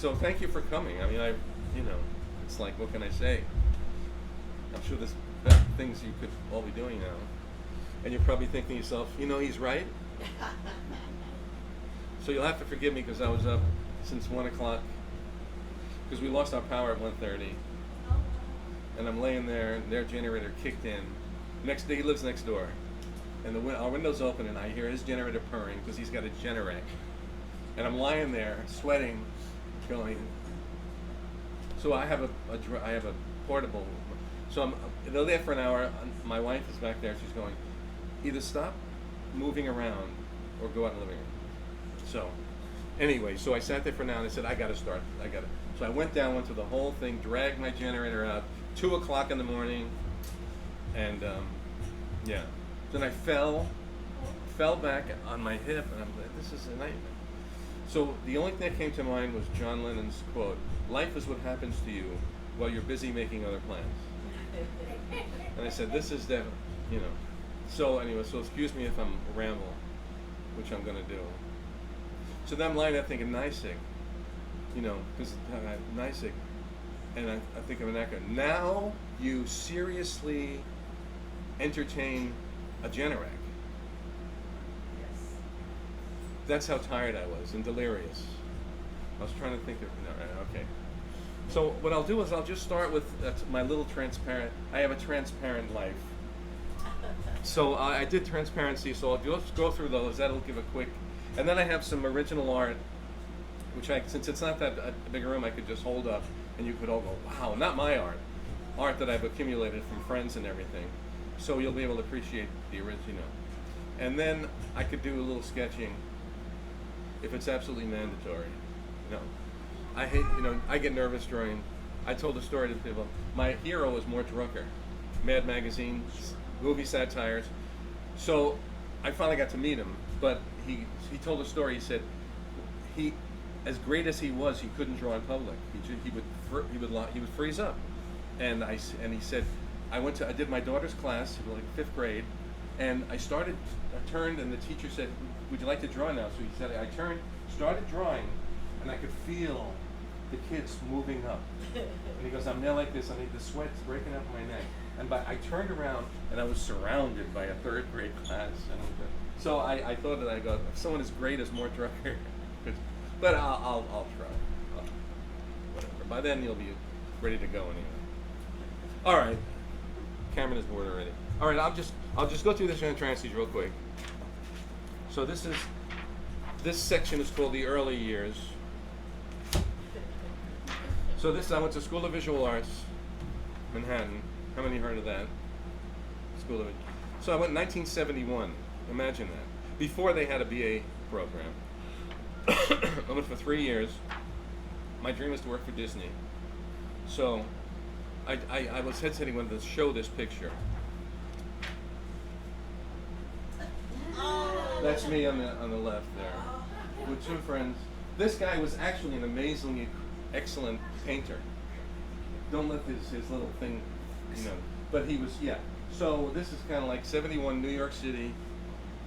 So thank you for coming. I mean, it's like, what can I say? I'm sure there's better things you could all be doing now. And you're probably thinking to yourself, he's right. So you'll have to forgive me because I was up since 1 o'clock because we lost our power at 1:30. And I'm laying there, and their generator kicked in. Next day, he lives next door. And our window's open, and I hear his generator purring because he's got a Generac. And I'm lying there, sweating, going. So I have a portable. So they're there for an hour. My wife is back there. She's going, either stop moving around or go out in the living room. So anyway, so I sat there for an hour and I said, I got to start. So I went down, went through the whole thing, dragged my generator out, 2 o'clock in the morning, and yeah. Then I fell back on my hip, and I'm like, this is a nightmare. So the only thing that came to mind was John Lennon's quote, life is what happens to you while you're busy making other plans. And I said, this is definitely, So anyway, so excuse me if I'm ramble, which I'm going to do. So then I'm lying there thinking, NYSEG, because NYSEG, and I think of an echo. Now you seriously entertain a Generac. Yes. That's how tired I was and delirious. I was trying to think of, okay. So what I'll do is I'll just start with my little transparent, I have a transparent life. So I did transparency, so I'll just go through those, that'll give a quick, and then I have some original art, which since it's not that big a room, I could just hold up and you could all go, wow, not my art that I've accumulated from friends and everything. So you'll be able to appreciate the original. And then I could do a little sketching if it's absolutely mandatory. I hate, I get nervous drawing. I told a story to people. My hero was Mort Drucker, Mad Magazine, movie satires. So I finally got to meet him, but he told a story. He said he, as great as he was, he couldn't draw in public. He would freeze up. And he said, I did my daughter's class, like 5th grade, and I turned, and the teacher said, would you like to draw now? So he said, I turned, started drawing, and I could feel the kids moving up. And he goes, I'm now like this, the sweat's breaking up my neck. And I turned around, and I was surrounded by a 3rd grade class. So I thought that I go, if someone as great as Mort Drucker, but I'll try. Whatever. By then you'll be ready to go anyway. All right. Cameron is bored already. All right, I'll just go through this transparencies real quick. So this section is called the early years. So I went to School of Visual Arts, Manhattan. How many heard of that? School of it. So I went in 1971. Imagine that. Before they had a BA program. I went for 3 years. My dream was to work for Disney. So I was hesitating when to show this picture. That's me on the left there, with 2 friends. This guy was actually an amazingly excellent painter. Don't let his little thing, but he was, yeah. So this is kind of like 71 New York City,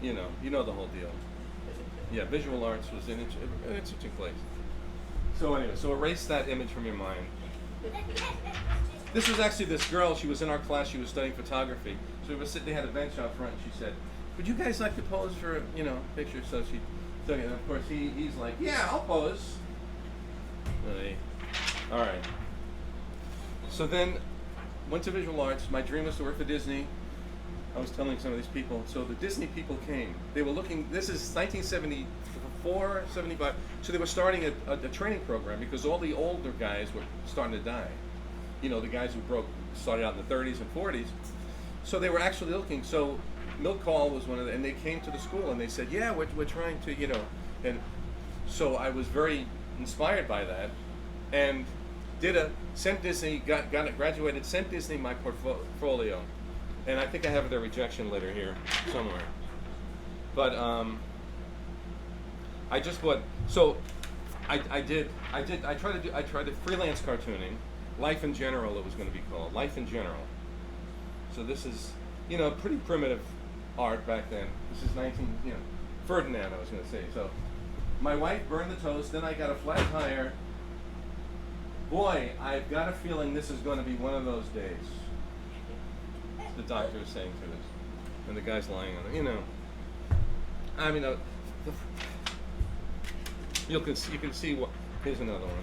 you know the whole deal. Yeah, visual arts was an interesting place. So anyway, so erase that image from your mind. This was actually this girl, she was in our class, she was studying photography. So we were sitting, they had a bench out front, and she said, would you guys like to pose for, a picture? So she took it, and of course he's like, yeah, I'll pose. Really? All right. So then, went to visual arts. My dream was to work for Disney. I was telling some of these people, so the Disney people came. They were looking, this is 1974, 75, so they were starting a training program because all the older guys were starting to die. The guys who started out in the 30s and 40s. So they were actually looking, so Milt Call was one of them, and they came to the school and they said, yeah, we're trying to, and so I was very inspired by that, and sent Disney, graduated, sent Disney my portfolio, and I think I have their rejection letter here somewhere. But I just bought. So I tried to freelance cartooning, Life in General it was going to be called, Life in General. So this is pretty primitive art back then. This is Ferdinand I was going to say. So my wife burned the toast, then I got a flat tire Boy, I've got a feeling this is going to be one of those days. The doctor is saying to this, and the guy's lying on it. You know, I mean, you can see what. Here's another one.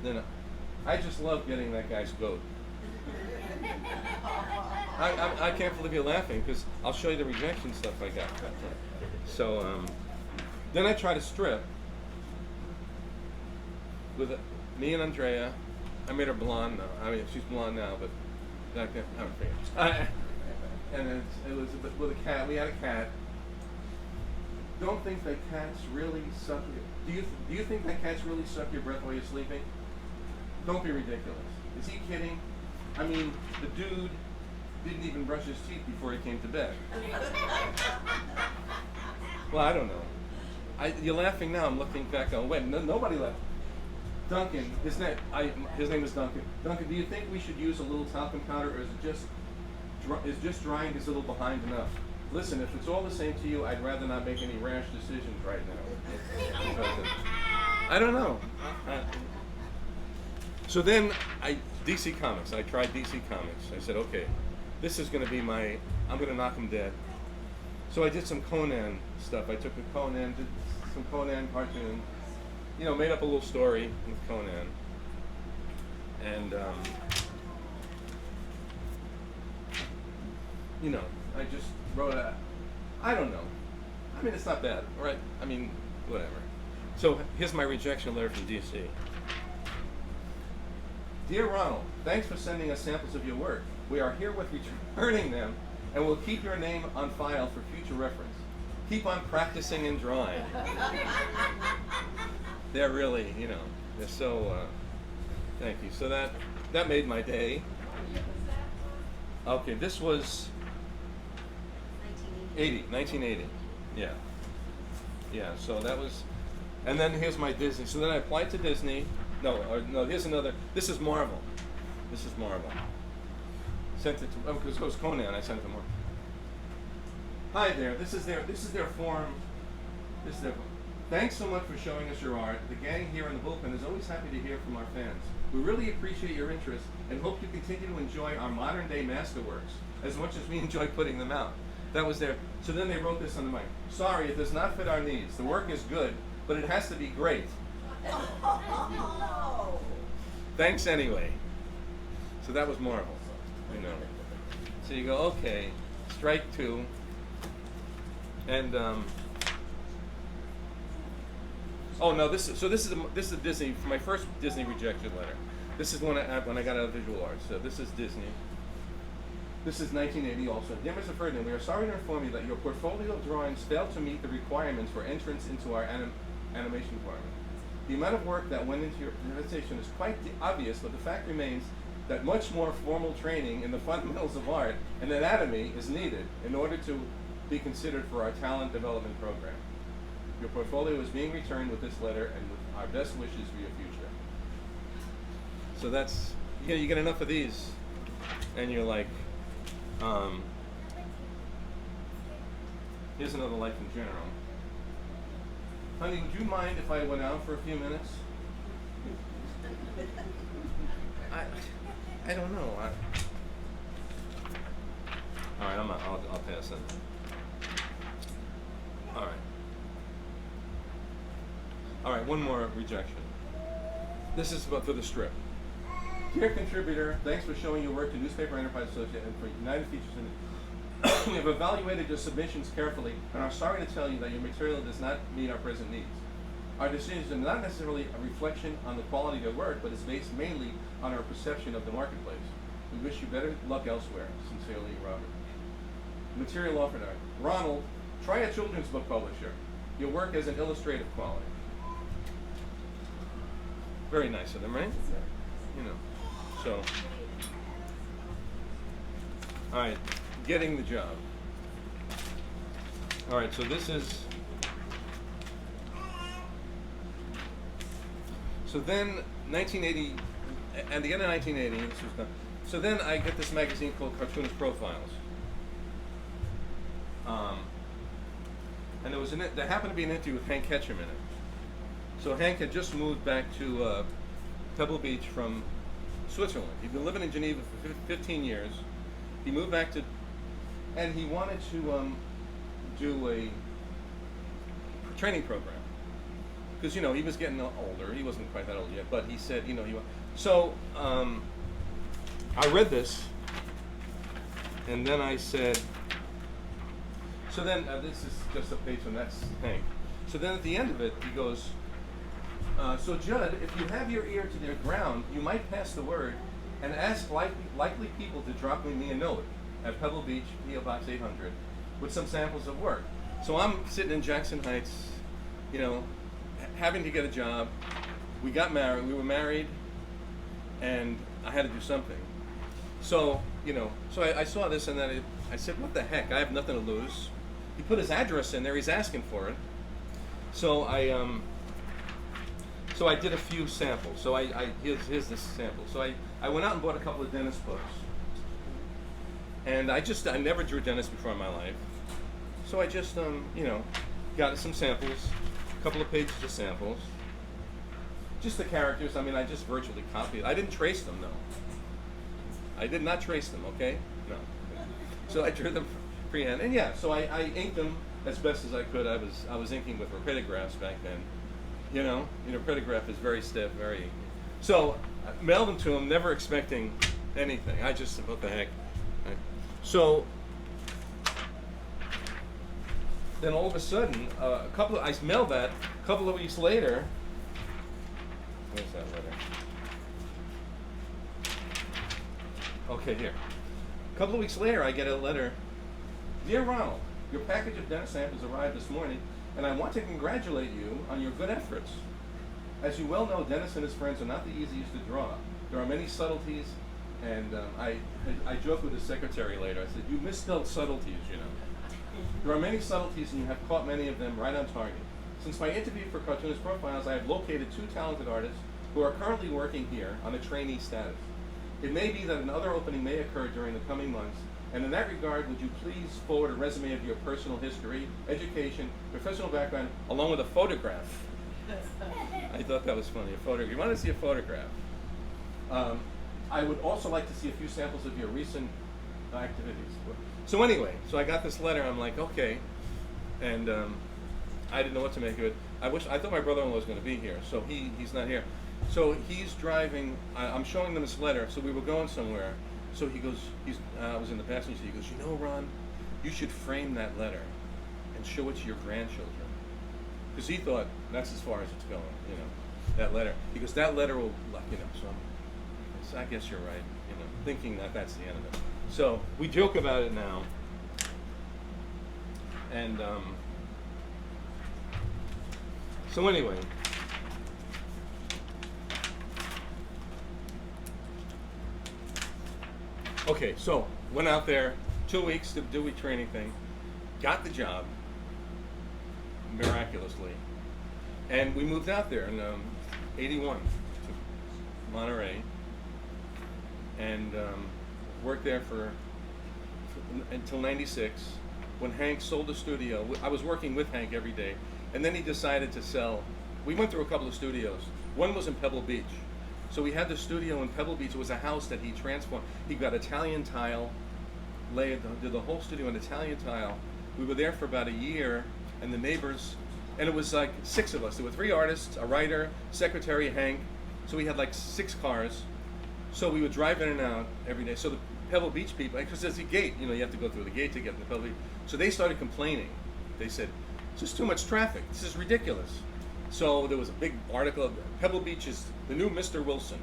Then I just love getting that guy's goat. I can't believe you're laughing because I'll show you the rejection stuff I got. So then I try to strip with me and Andrea. I made her blonde now. I mean, she's blonde now, but back then, I don't forget. And it was with a cat. We had a cat. Don't think that cats really suck your. Do you think that cats really suck your breath while you're sleeping? Don't be ridiculous. Is he kidding? I mean, the dude didn't even brush his teeth before he came to bed. Well, I don't know. You're laughing now. I'm looking back on. Wait, nobody laughed. Duncan, his name is Duncan. Duncan, do you think we should use a little talcum powder, or is just drying his little behind enough? Listen, if it's all the same to you, I'd rather not make any rash decisions right now. I don't know. So then, DC Comics. I tried DC Comics. I said, okay, this is going to be I'm going to knock him dead. So I did some Conan stuff. I took a Conan, did some Conan cartoons. You know, made up a little story with Conan. And, you know, I just wrote I don't know. I mean, it's not bad, right? I mean, whatever. So here's my rejection letter from DC. Dear Ronald, thanks for sending us samples of your work. We are herewith returning them, and we'll keep your name on file for future reference. Keep on practicing and drawing. They're really, you know, they're so, thank you. So that made my day. Okay, this was 1980. Yeah. Yeah, so that was, and then here's my Disney. So then I applied to Disney. No, here's another. This is Marvel. Sent it to, because it was Conan, I sent it to Marvel. Hi there, this is their form. Thanks so much for showing us your art. The gang here in the bullpen is always happy to hear from our fans. We really appreciate your interest and hope you continue to enjoy our modern day masterworks as much as we enjoy putting them out. That was their, so then they wrote this on the mic. Sorry, it does not fit our needs. The work is good, but it has to be great. Thanks anyway. So that was Marvel, you know. So you go, okay, strike two. And oh no, this is Disney, for my first Disney rejection letter. This is when I got out of visual arts. So this is Disney. This is 1980 also. Dear Mr. Ferdinand, we are sorry to inform you that your portfolio of drawings failed to meet the requirements for entrance into our animation department. The amount of work that went into your presentation is quite obvious, but the fact remains that much more formal training in the fundamentals of art and anatomy is needed in order to be considered for our talent development program. Your portfolio is being returned with this letter and with our best wishes for your future. So that's, you get enough of these and you're like, here's another life in general. Honey, would you mind if I went out for a few minutes? I don't know. All right, I'll pass it. All right, one more rejection. This is for the strip. Dear contributor, thanks for showing your work to Newspaper Enterprise Associate and for United Features Syndicate. We have evaluated your submissions carefully and are sorry to tell you that your material does not meet our present needs. Our decisions are not necessarily a reflection on the quality of your work, but is based mainly on our perception of the marketplace. We wish you better luck elsewhere. Sincerely, Robert. Material offered art. Ronald, try a children's book publisher. Your work has an illustrative quality. Very nice of them, right? You know. So, all right, getting the job. All right, so this is. So then, 1980, at the end of 1980, this was done. So then I get this magazine called Cartoonist Profiles. And there happened to be an interview with Hank Ketchum in it. So Hank had just moved back to Pebble Beach from Switzerland. He'd been living in Geneva for 15 years. He moved back to, and he wanted to do a training program because he was getting older. He wasn't quite that old yet, but he said he. So I read this, and then I said. So then this is just a page from that Hank. So then at the end of it, he goes. So Judd, if you have your ear to the ground, you might pass the word and ask likely people to drop me a note at Pebble Beach, P.O. Box 800, with some samples of work. So I'm sitting in Jackson Heights, having to get a job. We got married. We were married, and I had to do something. So I saw this, and then I said, "What the heck? I have nothing to lose." He put his address in there. He's asking for it. So I did a few samples. So here's this sample. So I went out and bought a couple of Dennis books. And I never drew Dennis before in my life. So I just, got some samples, a couple of pages of samples. Just the characters, I just virtually copied. I didn't trace them, though. I did not trace them, okay? No. So I drew them freehand. And yeah, so I inked them as best as I could. I was inking with rapidographs back then. Rapidograph is very stiff, very. So I mailed them to him, never expecting anything. I just said, what the heck? So then all of a sudden, I mailed that. A couple of weeks later, where's that letter? Okay, here. A couple of weeks later, I get a letter. Dear Ronald, your package of Dennis samples arrived this morning, and I want to congratulate you on your good efforts. As you well know, Dennis and his friends are not the easiest to draw. There are many subtleties, and I joked with his secretary later. I said, you misspelled subtleties, There are many subtleties, and you have caught many of them right on target. Since my interview for Cartoonist Profiles, I have located 2 talented artists who are currently working here on a trainee status. It may be that another opening may occur during the coming months, and in that regard, would you please forward a resume of your personal history, education, professional background, along with a photograph? I thought that was funny, a photograph. You want to see a photograph? I would also like to see a few samples of your recent activities. So anyway, I got this letter. I'm like, okay, and I didn't know what to make of it. I thought my brother-in-law was going to be here, so he's not here. So he's driving. I'm showing them this letter. So we were going somewhere. So he goes. I was in the passenger seat. He goes, Ron, you should frame that letter and show it to your grandchildren, because he thought that's as far as it's going. That letter. He goes, that letter will, So I guess you're right. Thinking that that's the end of it. So we joke about it now, and so anyway. Okay, so went out there 2 weeks to do a training thing, got the job miraculously, and we moved out there in '81 to Monterey, and worked there until '96 when Hank sold the studio. I was working with Hank every day, and then he decided to sell. We went through a couple of studios. One was in Pebble Beach. So we had the studio in Pebble Beach. It was a house that he transformed. He got Italian tile, did the whole studio in Italian tile. We were there for about a year, and the neighbors, and it was like 6 of us. There were 3 artists, a writer, secretary, Hank. So we had like 6 cars. So we would drive in and out every day. So the Pebble Beach people, because there's a gate, you have to go through the gate to get into Pebble Beach. So they started complaining. They said, it's just too much traffic. This is ridiculous. So there was a big article. Pebble Beach is the new Mr. Wilson,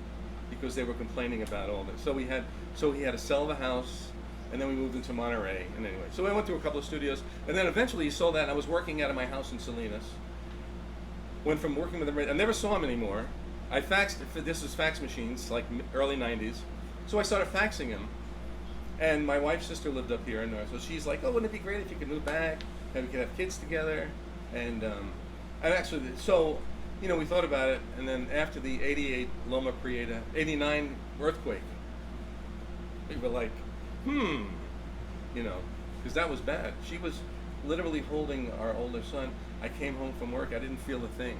because they were complaining about all this. So he had to sell the house, and then we moved into Monterey. And anyway, so I went through a couple of studios, and then eventually he sold that. And I was working out of my house in Salinas. Went from working with him. I never saw him anymore. I faxed. This was fax machines, like early '90s. So I started faxing him, and my wife's sister lived up here, and so she's like, "Oh, wouldn't it be great if you could move back and we could have kids together?" And actually, so we thought about it, and then after the '88 Loma Prieta, '89 earthquake, we were like, because that was bad. She was literally holding our older son. I came home from work. I didn't feel a thing.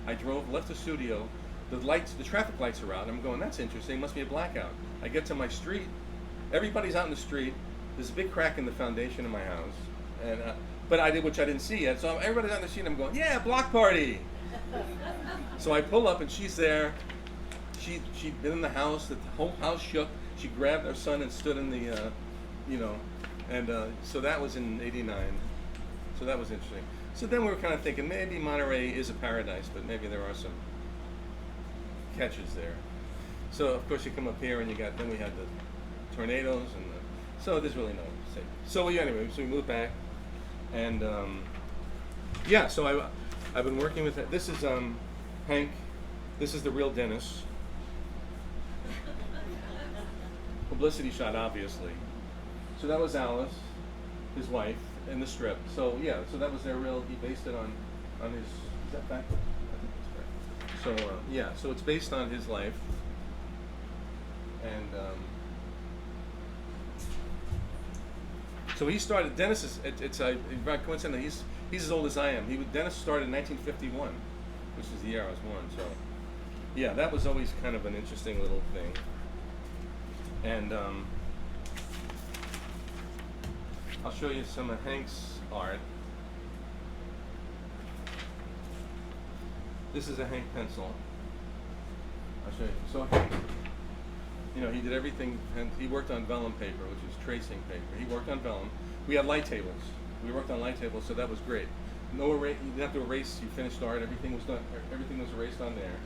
I drove, left the studio. The traffic lights are out. I'm going, that's interesting. Must be a blackout. I get to my street. Everybody's out in the street. There's a big crack in the foundation of my house, and which I didn't see yet. So everybody's out in the street. I'm going, yeah, block party. So I pull up and she's there. She'd been in the house. The whole house shook. She grabbed her son and stood in the, so that was in '89. So that was interesting. So then we were kind of thinking maybe Monterey is a paradise, but maybe there are some catches there. So of course you come up here and then we had the tornadoes so there's really no safety. So anyway, so we moved back, and so I've been working with it. This is Hank. This is the real Dennis. Publicity shot, obviously. So that was Alice, his wife, in the strip. So so that was their real. He based it on his. Is that fact? I think that's correct. So so it's based on his life, and so he started. Dennis is it's by coincidence he's as old as I am. Dennis started in 1951, which is the year I was born. So that was always kind of an interesting little thing. And I'll show you some of Hank's art. This is a Hank pencil. I'll show you. So Hank, he did everything, and he worked on vellum paper, which is tracing paper. He worked on vellum. We had light tables. We worked on light tables, so that was great. No you didn't have to erase. You finished art. Everything was done. Everything was erased on there.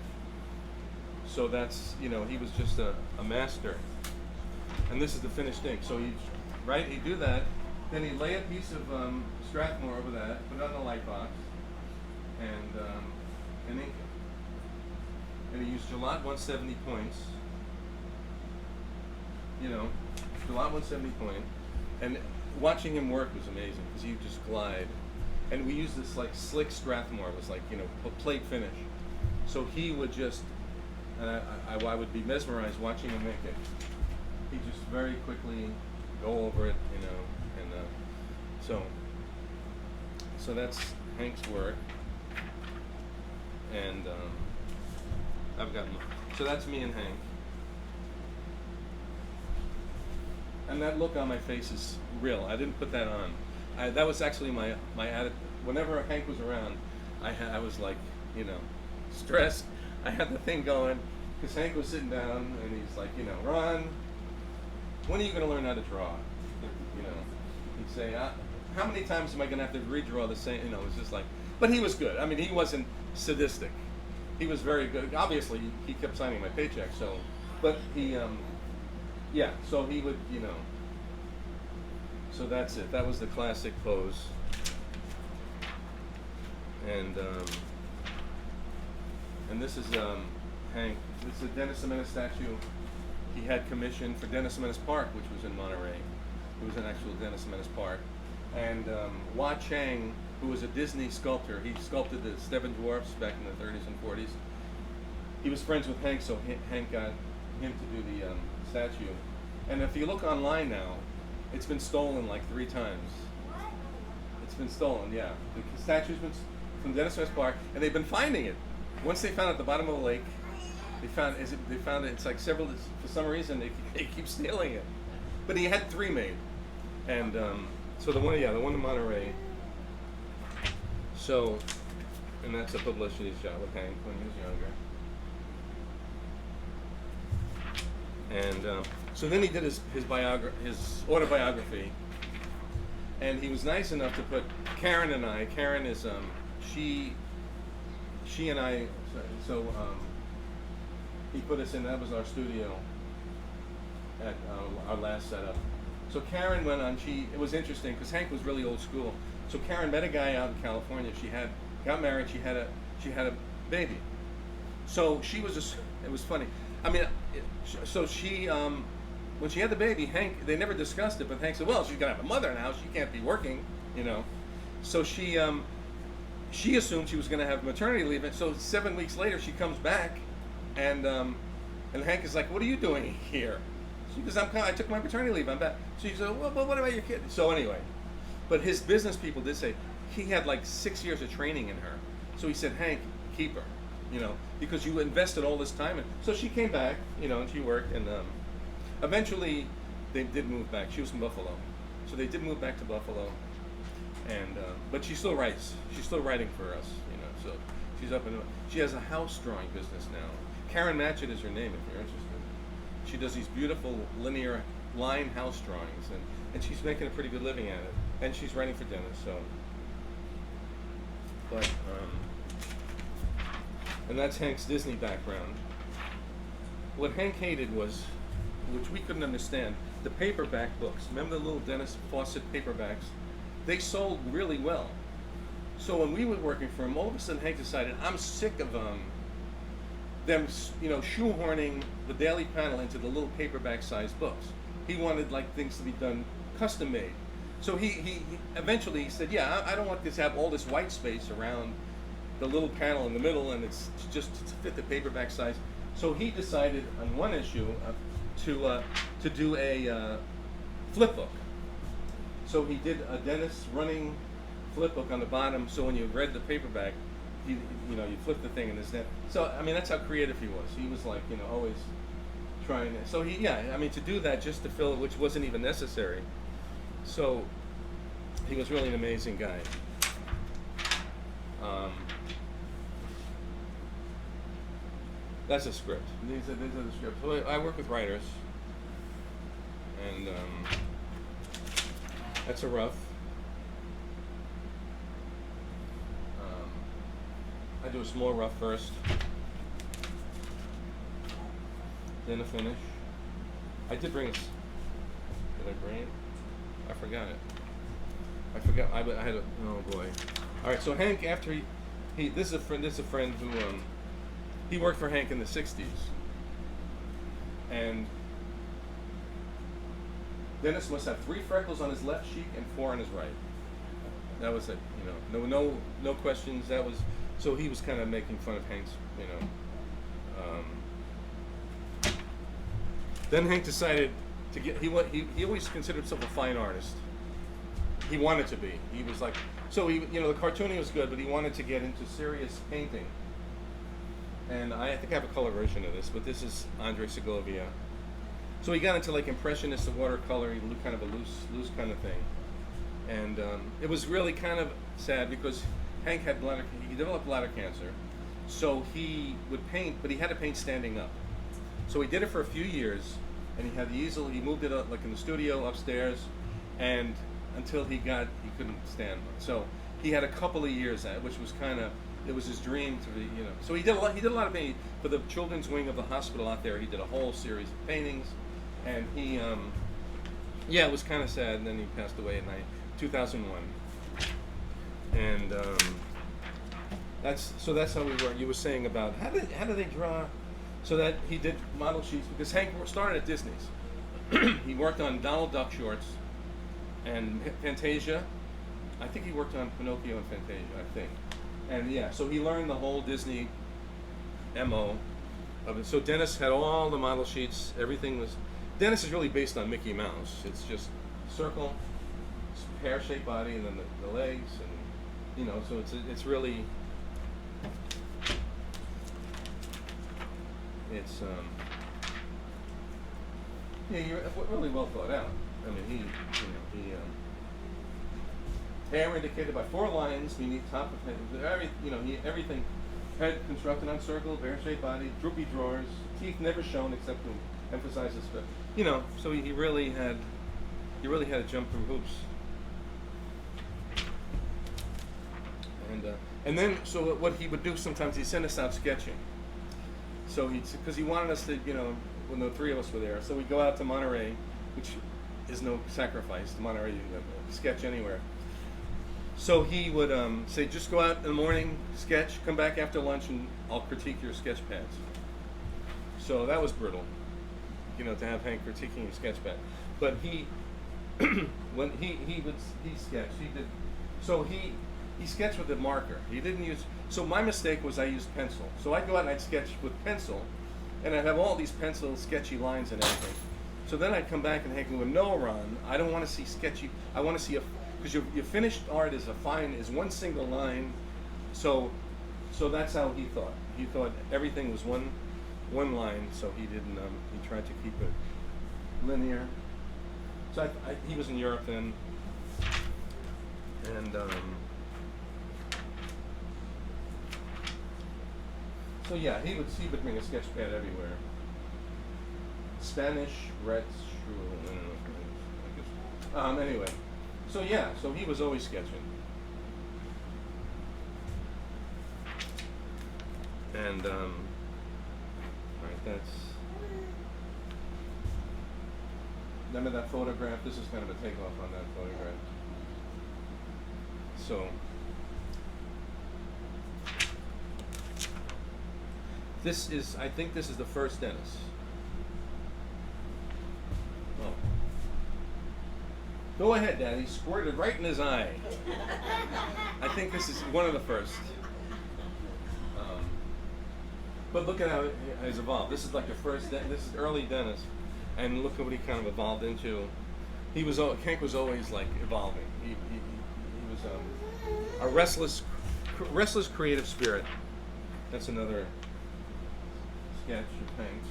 So that's he was just a master. And this is the finished ink. So he'd do that. Then he'd lay a piece of Strathmore over that, put it on the light box, and ink it. And he used Gillette 170 points. Gillette 170 point. And watching him work was amazing because he'd just glide. And we used this like slick Strathmore. It was like plate finish. So he would just, and I would be mesmerized watching him make it. He just very quickly go over it, and so that's Hank's work, and so that's me and Hank, and that look on my face is real. I didn't put that on. That was actually my attitude. Whenever Hank was around, I was like, stressed. I had the thing going because Hank was sitting down and he's like, Ron, when are you going to learn how to draw? He'd say, how many times am I going to have to redraw the same? It's just like, but he was good. I mean, he wasn't sadistic. He was very good. Obviously, he kept signing my paycheck. So, but he, so he would, so that's it. That was the classic pose. And this is Hank. This is a Dennis the Menace statue he had commissioned for Dennis the Menace Park, which was in Monterey. It was an actual Dennis the Menace Park. And Hua Chang, who was a Disney sculptor, he sculpted the Stephen Dwarfs back in the 30s and 40s. He was friends with Hank, so Hank got him to do the statue. And if you look online now, it's been stolen like 3 times. It's been stolen, yeah. The statue's been from Dennis the Menace Park, and they've been finding it. Once they found it at the bottom of the lake, they found it. It's like several. For some reason, they keep stealing it. But he had 3 made, and so the one in Monterey. So, and that's a publicity shot with Hank when he was younger. And so then he did his autobiography, and he was nice enough to put Karen and I. Karen is she and I. So he put us in. That was our studio at our last setup. So Karen went on. It was interesting because Hank was really old school. So Karen met a guy out in California. She got married. She had a baby. So she was it was funny. I mean, so she when she had the baby, Hank, they never discussed it, but Hank said, well, she's gonna have a mother now. She can't be working, So she assumed she was gonna have maternity leave, and so 7 weeks later she comes back, and Hank is like, what are you doing here? She goes, I took my maternity leave. I'm back. So she said, well, but what about your kid? So anyway, but his business people did say he had like 6 years of training in her. So he said, Hank, keep her. you know, because you invested all this time in. So she came back, you know, and she worked, and eventually they did move back. She was from Buffalo, so they did move back to Buffalo, and but she still writes. She's still writing for us, you know. So she's up and she has a house drawing business now. Karen Matchett is her name if you're interested. She does these beautiful linear line house drawings, and she's making a pretty good living at it. And she's writing for Dennis, so. But and that's Hank's Disney background. What Hank hated was, which we couldn't understand, the paperback books. Remember the little Dennis Fawcett paperbacks? They sold really well. So when we were working for him, all of a sudden Hank decided, I'm sick of them, you know, shoehorning the Daily Panel into the little paperback-sized books. He wanted like things to be done custom made. So he eventually he said, yeah, I don't want this to have all this white space around the little panel in the middle, and it's just to fit the paperback size. So he decided on one issue to do a flip book. So he did a Dennis running flip book on the bottom. So when you read the paperback, you know, you flip the thing and there's that. So I mean, that's how creative he was. He was like, you know, always trying. So I mean, to do that just to fill it, which wasn't even necessary. So he was really an amazing guy. That's a script. These are the scripts. So I work with writers, and that's a rough. I do a small rough first, then a finish. I did bring it. Did I bring it? I forgot it. I had a. Oh boy. All right. So Hank, after he this is a friend who he worked for Hank in the '60s, and Dennis must have 3 freckles on his left cheek and 4 on his right. That was it. You know, no questions. That was. So he was kind of making fun of Hank's. You know. Then Hank decided to get. He always considered himself a fine artist. He wanted to be. He was like. So he, you know, the cartooning was good, but he wanted to get into serious painting. And I think I have a color version of this, but this is Andre Segovia. So he got into like impressionist watercolor, kind of a loose kind of thing. And it was really kind of sad because Hank had he developed bladder cancer. So he would paint, but he had to paint standing up. So he did it for a few years, and he had the easel. He moved it up like in the studio upstairs, and until he couldn't stand. So he had a couple of years at it, which was kind of. It was his dream to be, you know. So he did a lot of painting for the children's wing of the hospital out there. He did a whole series of paintings, and he, it was kind of sad. And then he passed away in 2001. And that's how we were. You were saying about how do they draw? So that he did model sheets because Hank started at Disney's. He worked on Donald Duck shorts and Fantasia. I think he worked on Pinocchio and Fantasia. I think. And yeah, so he learned the whole Disney MO of it. So Dennis had all the model sheets. Everything was. Dennis is really based on Mickey Mouse. It's just circle, pear-shaped body, and then the legs, and you know. So it's really. It's you're really well thought out. I mean, hair indicated by 4 lines beneath top of head. Everything. Head constructed on circle, pear-shaped body, droopy drawers, teeth never shown except to emphasize his fit. You know, so he really had to jump through hoops. And then, so what he would do sometimes, he'd send us out sketching. So because he wanted us to, you know, when the 3 of us were there, so we'd go out to Monterey, which is no sacrifice. To Monterey, you can sketch anywhere. So he would say, just go out in the morning, sketch, come back after lunch, and I'll critique your sketch pads. So that was brutal, you know, to have Hank critiquing your sketch pad. But when he sketched, he sketched with a marker. He didn't use. So my mistake was I used pencil. So I'd go out and I'd sketch with pencil, and I'd have all these pencil sketchy lines and everything. So then I'd come back and Hank would go, no, Ron, I don't want to see sketchy. I want to see because your finished art is one single line. So So that's how he thought. He thought everything was one line, so he didn't. He tried to keep it linear. So he was in Europe then, and so yeah, he would bring a sketch pad everywhere. Spanish, Red, I guess. Anyway, so yeah, so he was always sketching. And all right, that's. Remember that photograph? This is kind of a takeoff on that photograph. So this is, I think this is the first Dennis. Oh. Go ahead, Daddy. Squirted right in his eye. I think this is one of the first. But look at how it has evolved. This is like the first. This is early Dennis, and look at what he kind of evolved into. He was Hank was always like evolving. He was a restless creative spirit. That's another sketch of Hank's.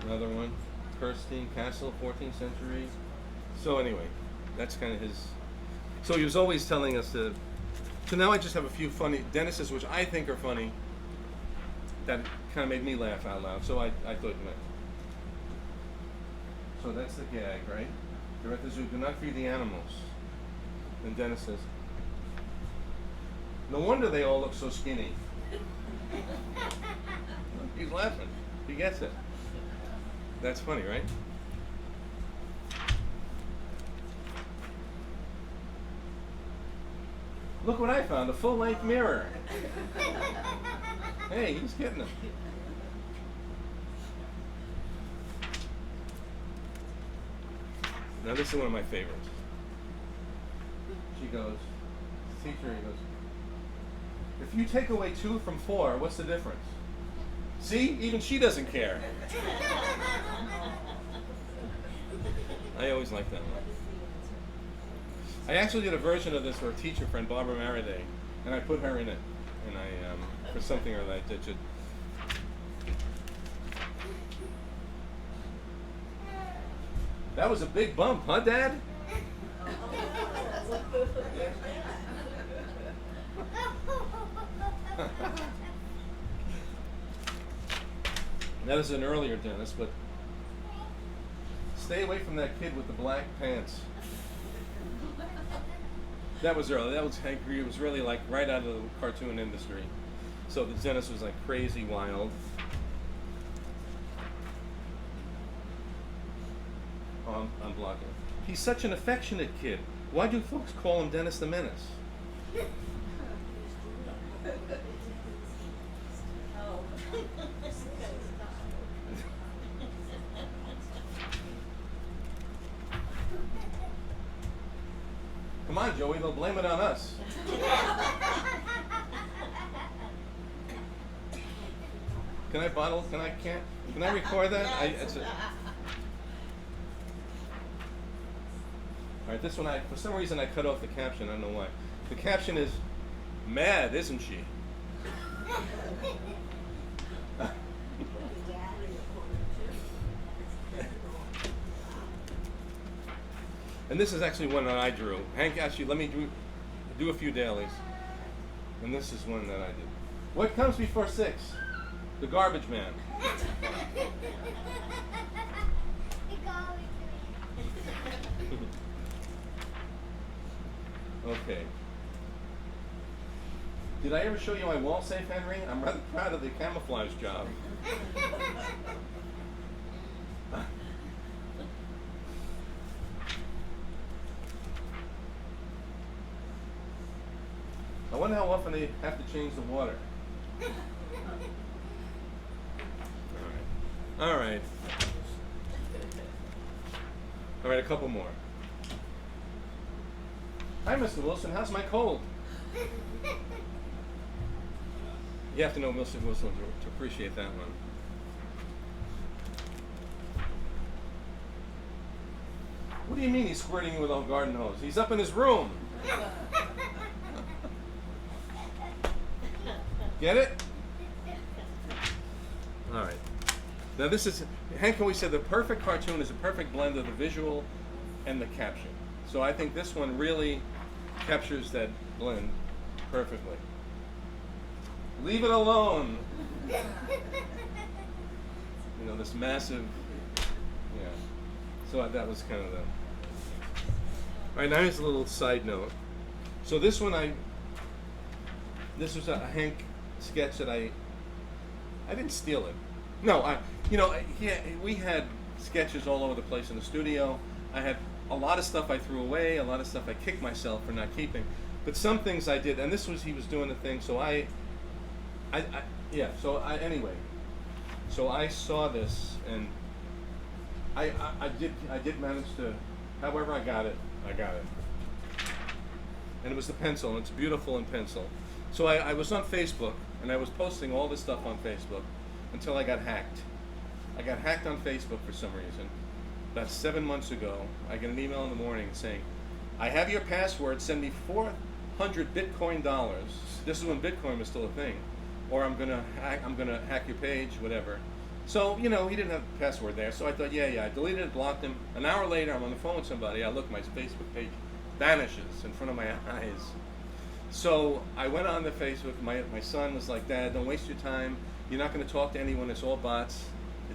Another one, Kirstein Castle, 14th century. So anyway, that's kind of his. So he was always telling us to. So now I just have a few funny Dennis's, which I think are funny. That kind of made me laugh out loud. So I thought. So that's the gag, right? You're at the zoo. Do not feed the animals. And Dennis says, "No wonder they all look so skinny." He's laughing. He gets it. That's funny, right? Look what I found, a full-length mirror. Hey, he's getting it. Now this is one of my favorites. She goes, teacher, he goes, if you take away 2 from 4, what's the difference? See, even she doesn't care. I always like that one. I actually did a version of this for a teacher friend, Barbara Maraday, and I put her in it, and I for something or that did. That was a big bump, huh, Dad? That is an earlier Dennis, but stay away from that kid with the black pants. That was early. That was Hank. It was really like right out of the cartoon industry. So the Dennis was like crazy wild. Oh, I'm blocking. He's such an affectionate kid. Why do folks call him Dennis the Menace? Come on, Joey, they'll blame it on us. Can I record that? All right, this one, for some reason I cut off the caption, I don't know why. The caption is, mad, isn't she? And this is actually one that I drew. Hank actually let me do a few dailies. And this is one that I did. What comes before 6? The garbage man. Okay. Did I ever show you my wall safe, Henry? I'm rather proud of the camouflage job. I wonder how often they have to change the water. All right. All right, a couple more. Hi, Mr. Wilson. How's my cold? You have to know Mr. Wilson to appreciate that one. do you mean he's squirting you with a garden hose? He's up in his room. Get it? All right. Now this is, Hank always said the perfect cartoon is a perfect blend of the visual and the caption. So I think this one really captures that blend perfectly. Leave it alone. You know, this massive, yeah. So that was kind of the. All right, now here's a little side note. So this one this was a Hank sketch that I didn't steal it. No, we had sketches all over the place in the studio. I had a lot of stuff I threw away, a lot of stuff I kicked myself for not keeping. But some things I did, and he was doing the thing, so anyway. So I saw this, and I did manage to, however I got it. And it was the pencil, and it's beautiful in pencil. So I was on Facebook, and I was posting all this stuff on Facebook until I got hacked. I got hacked on Facebook for some reason. About 7 months ago, I get an email in the morning saying, I have your password, send me 400 Bitcoin dollars. This is when Bitcoin was still a thing. Or I'm gonna hack your page, whatever. So, he didn't have the password there. So I thought, yeah, I deleted it, blocked him. An hour later, I'm on the phone with somebody. I look, my Facebook page vanishes in front of my eyes. So I went on the Facebook. My son was like, Dad, don't waste your time. You're not going to talk to anyone. It's all bots.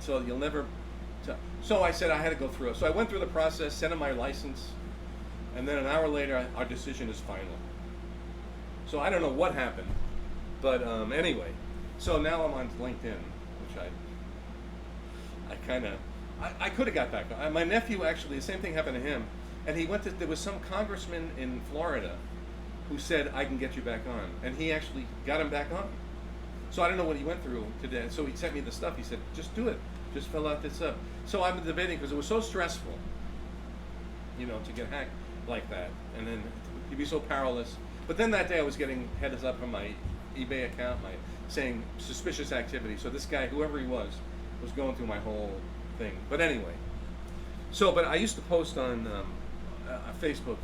You'll never. So I said I had to go through it. So I went through the process, sent him my license, and then an hour later, our decision is final. So I don't know what happened, but anyway. So now I'm on LinkedIn, which I could have got back on. My nephew actually, the same thing happened to him, and there was some congressman in Florida who said, I can get you back on, and he actually got him back on. So I don't know what he went through today. So he sent me the stuff. He said, just do it. Just fill out this up. So I've been debating because it was so stressful, to get hacked like that, and then you'd be so powerless. But then that day I was getting heads up from my eBay account, saying suspicious activity. So this guy, whoever he was going through my whole thing. But anyway, but I used to post on Facebook,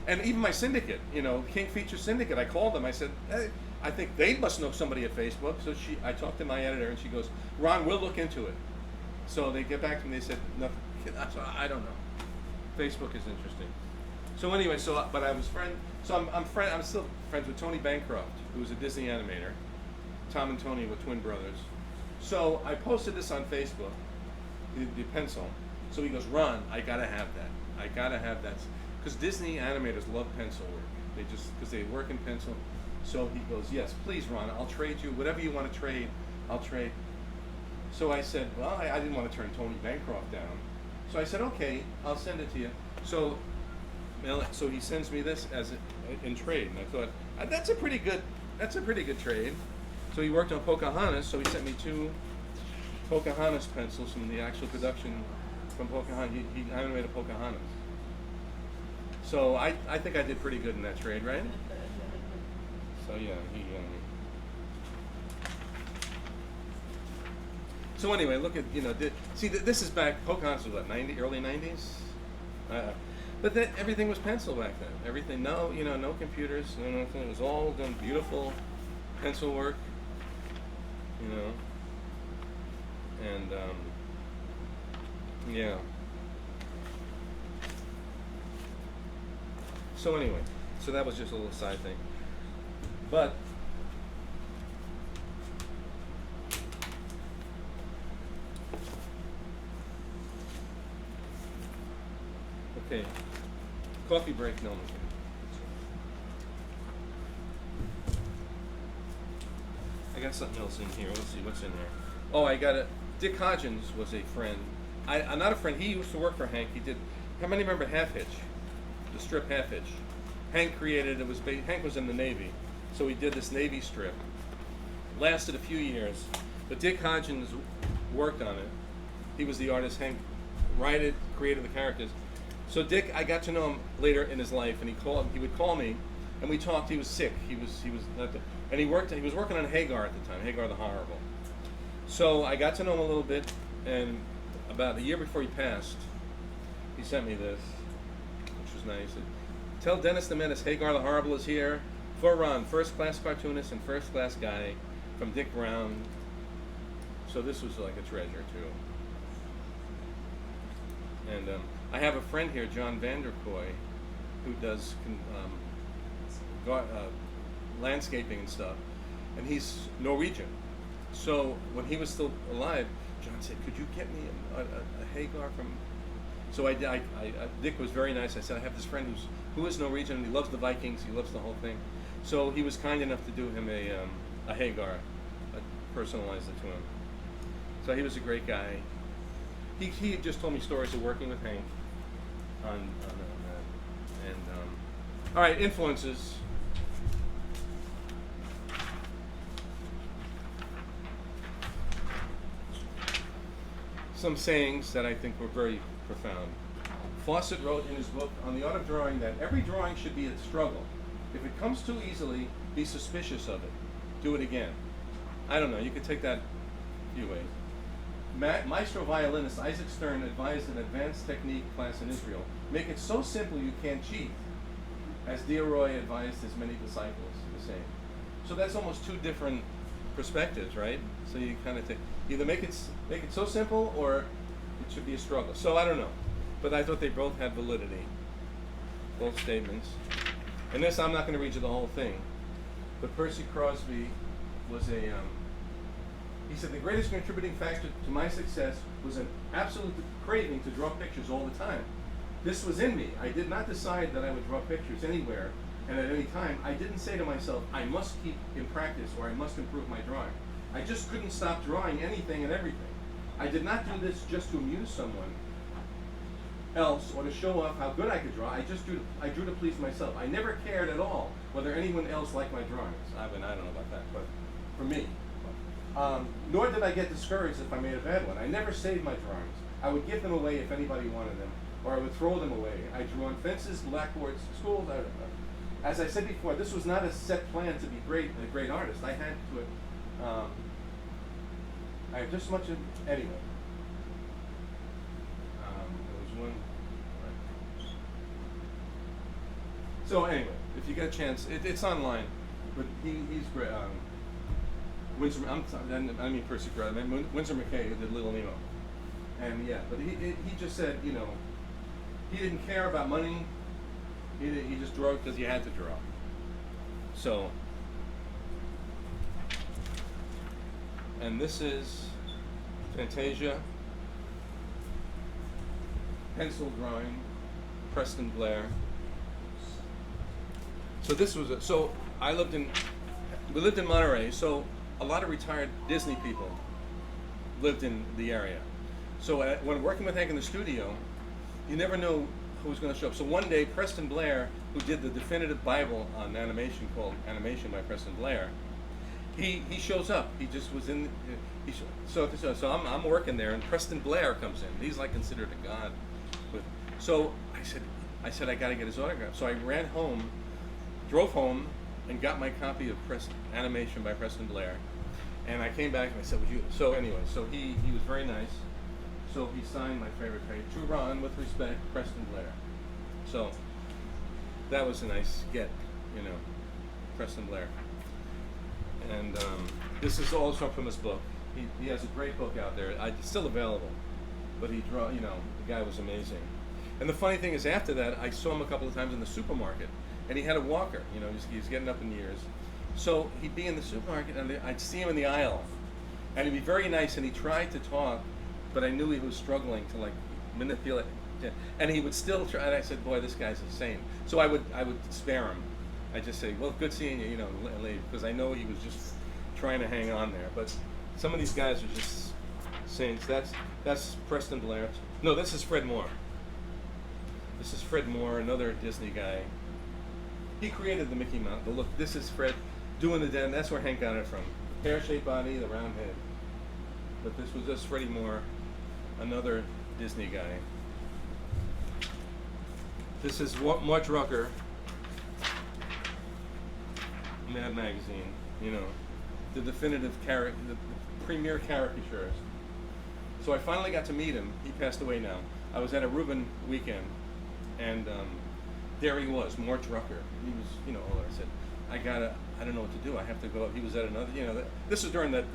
and even my syndicate, King Feature Syndicate. I called them. I said, hey, I think they must know somebody at Facebook. So I talked to my editor, and she goes, Ron, we'll look into it. So they get back to me. They said, nothing. I don't know. Facebook is interesting. So anyway, but I was I'm still friends with Tony Bancroft, who was a Disney animator. Tom and Tony were twin brothers. So I posted this on Facebook, the pencil. So he goes, Ron, I gotta have that. Because Disney animators love pencil work. Because they work in pencil. So he goes, yes, please, Ron, I'll trade you. Whatever you want to trade, I'll trade. So I said, well, I didn't want to turn Tony Bancroft down. So I said, okay, I'll send it to you. So he sends me this in trade. And I thought, that's a pretty good trade. So he worked on Pocahontas, so he sent me 2 Pocahontas pencils from the actual production from Pocahontas. He animated Pocahontas. So I think I did pretty good in that trade, right? So yeah, So anyway, look at, this is back, Pocahontas was what, early 90s? But then everything was pencil back then. Everything, no computers, no nothing. It was all done beautiful pencil work, and yeah. So anyway, that was just a little side thing. But okay, coffee break. No. I got something else in here. Let's see what's in there. Oh, I got it. Dick Hodgins was a friend. I'm not a friend. He used to work for Hank. He did. How many remember Half Hitch? The strip Half Hitch. Hank created it. Hank was in the Navy, so he did this Navy strip. Lasted a few years, but Dick Hodgins worked on it. He was the artist. Hank created the characters. So Dick, I got to know him later in his life, and he would call me, and we talked. He was sick. He was not the, and he was working on Hagar at the time, Hagar the Horrible. So I got to know him a little bit, and about a year before he passed, he sent me this. nice. Tell Dennis the Menace, Hagar the Horrible is here. For Ron, first class cartoonist and first class guy from Dick Brown. So this was like a treasure too. And I have a friend here, John Vanderkoy, who does landscaping and stuff, and he's Norwegian. So when he was still alive, John said, "Could you get me a Hagar from?" So Dick was very nice. I said, "I have this friend who is Norwegian, and he loves the Vikings. He loves the whole thing." So he was kind enough to do him a Hagar, personalized it to him. So he was a great guy. He just told me stories of working with Hank on that. And all right, influences. Some sayings that I think were very profound. Fawcett wrote in his book On the Art of Drawing that every drawing should be a struggle. If it comes too easily, be suspicious of it. Do it again. I don't know, you could take that a few ways. Maestro violinist Isaac Stern advised an advanced technique class in Israel. Make it so simple you can't cheat, as Diaroy advised his many disciples the same. So that's almost two different perspectives, right? So you kind of take, either make it so simple or it should be a struggle. So I don't know, but I thought they both had validity, both statements. And this, I'm not going to read you the whole thing, but Percy Crosby was he said, the greatest contributing factor to my success was an absolute craving to draw pictures all the time. This was in me. I did not decide that I would draw pictures anywhere and at any time. I didn't say to myself, I must keep in practice or I must improve my drawing. I just couldn't stop drawing anything and everything. I did not do this just to amuse someone else or to show off how good I could draw. I drew to please myself. I never cared at all whether anyone else liked my drawings. I don't know about that, but for me. Nor did I get discouraged if I made a bad one. I never saved my drawings. I would give them away if anybody wanted them, or I would throw them away. I drew on fences, blackboards, schools. As I said before, this was not a set plan to be a great artist. I had to. I have just much of anyway. There was one. Right. So anyway, if you get a chance, it's online, but he's great. Winsor, I mean Percy Crosby, Winsor McKay, who did Little Nemo. And yeah, but he just said, you know, he didn't care about money. He just drew because he had to draw. So, and this is Fantasia, pencil drawing, Preston Blair. So this was we lived in Monterey, so a lot of retired Disney people lived in the area. So when working with Hank in the studio, you never know who was going to show up. So one day, Preston Blair, who did the definitive Bible on animation called Animation by Preston Blair, he shows up. He just was in. So I'm working there, and Preston Blair comes in. He's like considered a god. So I said I got to get his autograph. So I ran home, drove home, and got my copy of Animation by Preston Blair. And I came back and I said, "Would you?" So anyway, so he was very nice. So he signed my favorite page, "To Ron, with respect, Preston Blair." So that was a nice get, you know, Preston Blair. And this is also from his book. He has a great book out there. It's still available, but the guy was amazing. And the funny thing is, after that, I saw him a couple of times in the supermarket, and he had a walker. You know, he's getting up in years. So he'd be in the supermarket, and I'd see him in the aisle, and he'd be very nice, and he tried to talk, but I knew he was struggling to like manipulate, and he would still try. And I said, "Boy, this guy's insane." So I would spare him. I just say, "Well, good seeing you," and leave, because I know he was just trying to hang on there. But some of these guys are just saints. That's Preston Blair. No, this is Fred Moore. This is Fred Moore, another Disney guy. He created the Mickey Mouse. The look. This is Fred doing the den. That's where Hank got it from. Pear-shaped body, the round head. But this was just Freddie Moore, another Disney guy. This is Mort Rucker, Mad Magazine. You know, the definitive character, the premier caricaturist. So I finally got to meet him. He passed away now. I was at a Reuben weekend, and there he was, Mort Drucker. He was, older. I said, I don't know what to do. I have to go. He was at another, this was during that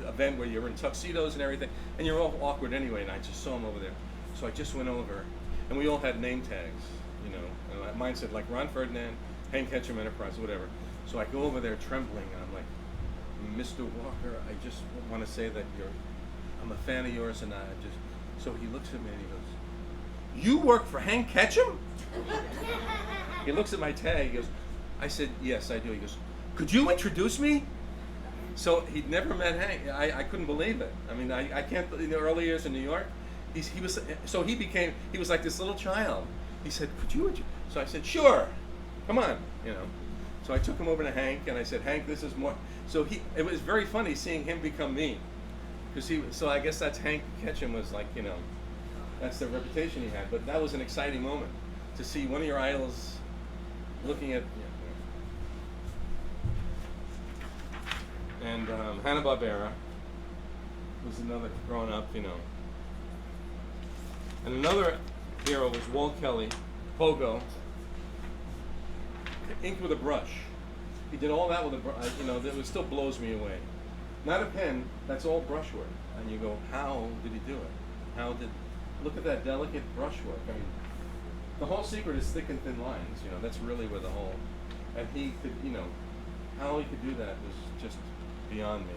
event where you're in tuxedos and everything, and you're all awkward anyway, and I just saw him over there. So I just went over, and we all had name tags, and mine said like Ron Ferdinand, Hank Ketchum Enterprise, whatever. So I go over there trembling, and I'm like, Mr. Walker, I just want to say that I'm a fan of yours, and so he looks at me and he goes, "You work for Hank Ketchum?" He looks at my tag, he goes, I said, "Yes, I do." He goes, "Could you introduce me?" So he'd never met Hank. I couldn't believe it. I mean, I can't, in the early years in New York, he was like this little child. He said, "Could you So I said, "Sure, come on," So I took him over to Hank, and I said, "Hank, this is more." So it was very funny seeing him become me. So I guess that's Hank Ketchum was like, that's the reputation he had. But that was an exciting moment to see one of your idols looking at, and Hanna-Barbera was another growing up, And another hero was Walt Kelly, Pogo, inked with a brush. He did all that with a brush, that still blows me away. Not a pen, that's all brushwork. And you go, how did he do it? Look at that delicate brushwork. I mean, the whole secret is thick and thin lines, that's really where the whole, and he could, how he could do that was just beyond me.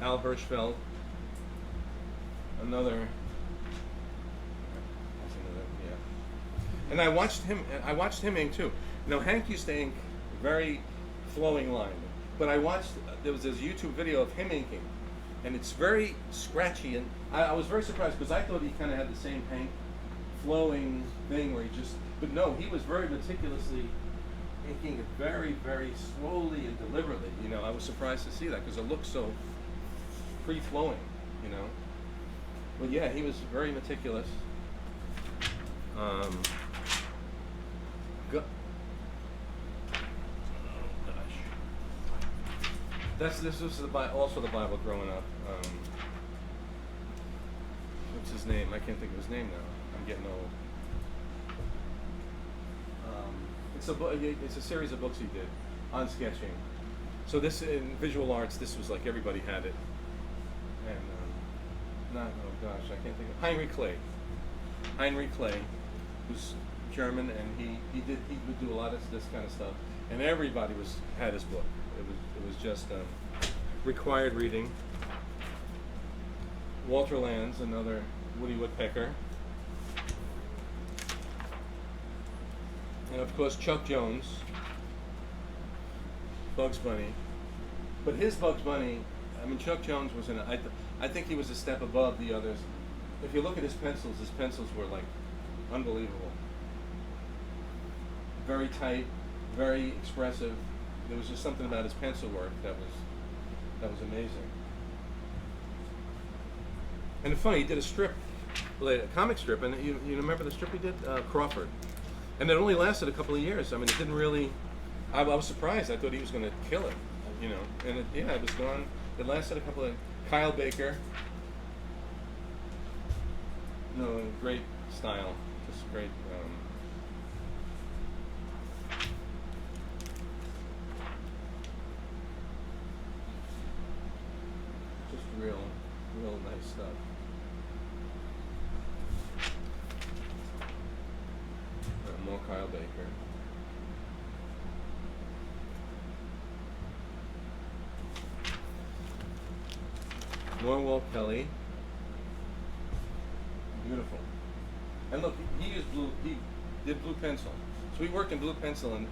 Al Hirschfeld, another, and I watched him ink too. Hank used to ink very flowing line, but there was this YouTube video of him inking, and it's very scratchy, and I was very surprised because I thought he kind of had the same Hank flowing thing where but no, he was very meticulously inking it very, very slowly and deliberately. I was surprised to see that because it looked so free-flowing, But yeah, he was very meticulous. This was also the Bible growing up. What's his name? I can't think of his name now. I'm getting old. It's a series of books he did on sketching. So this in visual arts, this was like everybody had it. And I can't think of Heinrich Clay, who's German, and he would do a lot of this kind of stuff, and everybody had his book. It was just required reading. Walter Lands, another Woody Woodpecker, and of course Chuck Jones, Bugs Bunny. But his Bugs Bunny, Chuck Jones was I think he was a step above the others. If you look at his pencils were like unbelievable. Very tight, very expressive. There was just something about his pencil work that was amazing. And it's funny, he did a comic strip, and you remember the strip he did, Crawford, and it only lasted a couple of years. It didn't really. I was surprised. I thought he was going to kill it, and it was gone. It lasted a couple of. Kyle Baker. No, great style, just great. Just real nice stuff. More Kyle Baker. More Walt Kelly. Beautiful. And look, he did blue pencil. So he worked in blue pencil and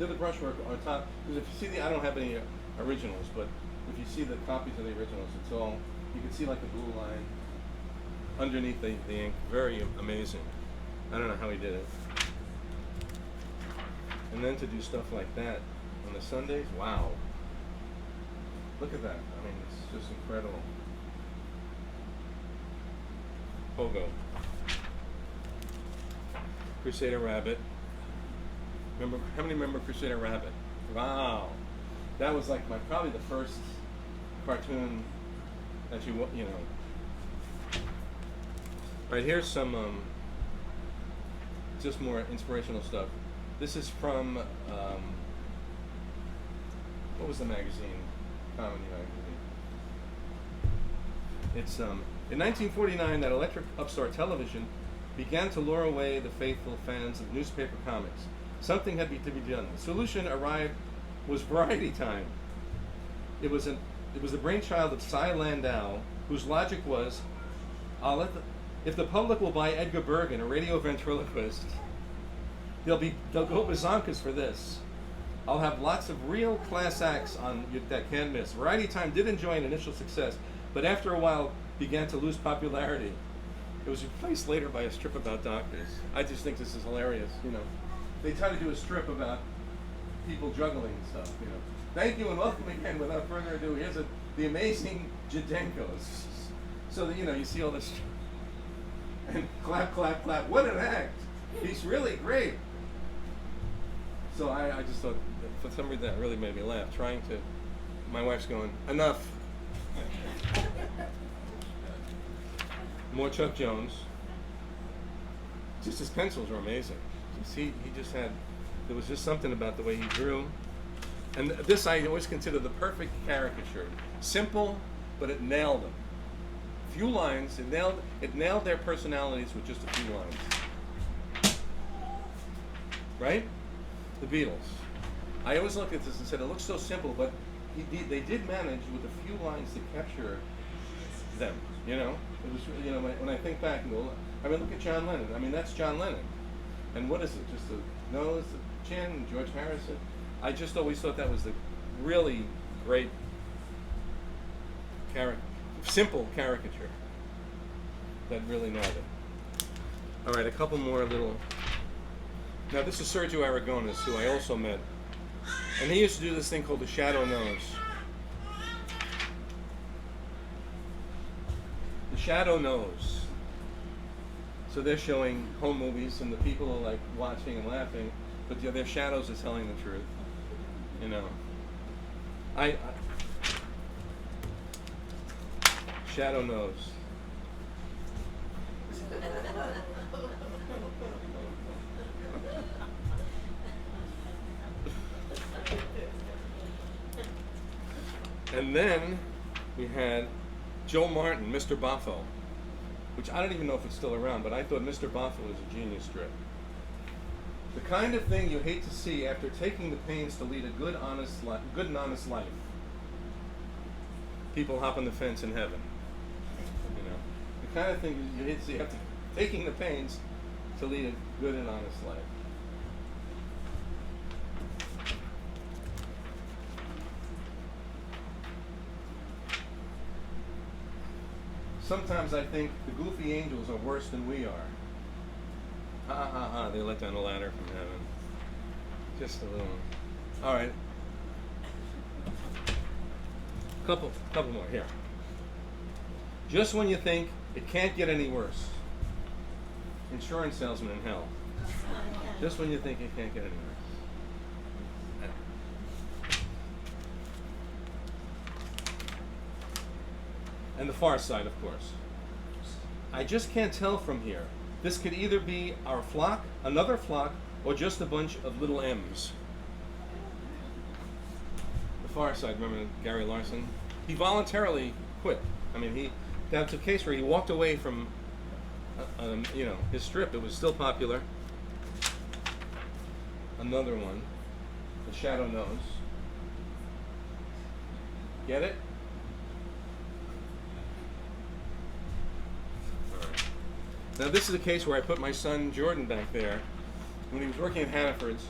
did the brushwork on top. Because if you see I don't have any originals, but if you see the copies of the originals, it's all, you can see like the blue line underneath the ink. Very amazing. I don't know how he did it. And then to do stuff like that on the Sundays, wow. Look at that. It's just incredible. Pogo. Crusader Rabbit. How many remember Crusader Rabbit? Wow. That was like probably the first cartoon that All right, here's some just more inspirational stuff. This is from what was the magazine? Comedy magazine. It's in 1949 that electric upstart television began to lure away the faithful fans of newspaper comics. Something had to be done. The solution arrived was Variety Time. It was the brainchild of Cy Landau, whose logic was, if the public will buy Edgar Bergen, a radio ventriloquist, they'll go bazonkas for this. I'll have lots of real class acts on that can't miss. Variety Time did enjoy an initial success, but after a while began to lose popularity. It was replaced later by a strip about doctors. I just think this is hilarious. They try to do a strip about people juggling and stuff. Thank you and welcome again. Without further ado, here's the amazing Jadenkos. So that you see all this and clap, clap, clap. What an act! He's really great. So I just thought, for some reason, that really made me laugh. My wife's going, enough. More Chuck Jones. Just his pencils were amazing. He just had, there was just something about the way he drew. And this I always consider the perfect caricature. Simple, but it nailed them. Few lines, it nailed their personalities with just a few lines. Right? The Beatles. I always looked at this and said, it looks so simple, but they did manage with a few lines to capture them. It was, when I think back and go, look at John Lennon. That's John Lennon. And what is it? Just the nose, the chin, George Harrison. I just always thought that was the really great simple caricature that really nailed it. All right, a couple more little. Now this is Sergio Aragonés, who I also met, and he used to do this thing called the shadow nose. The shadow nose. So they're showing home movies, and the people are like watching and laughing, but their shadows are telling the truth. I shadow nose. And then we had Joe Martin, Mr. Boffo, which I don't even know if it's still around, but I thought Mr. Boffo was a genius strip. The kind of thing you hate to see after taking the pains to lead a good and honest life. People hop on the fence in heaven. The kind of thing you hate to see after taking the pains to lead a good and honest life. Sometimes I think the goofy angels are worse than we are. Ha ha ha, they let down a ladder from heaven. Just a little. All right. Couple more here. Just when you think it can't get any worse. Insurance salesman in hell. Just when you think it can't get any worse. And the Far Side, of course. I just can't tell from here. This could either be our flock, another flock, or just a bunch of little M's. The Far Side, remember Gary Larson? He voluntarily quit. That's a case where he walked away from, his strip. It was still popular. Another one, the Shadow Nose. Get it? Now this is a case where I put my son Jordan back there. When he was working at Hannaford's,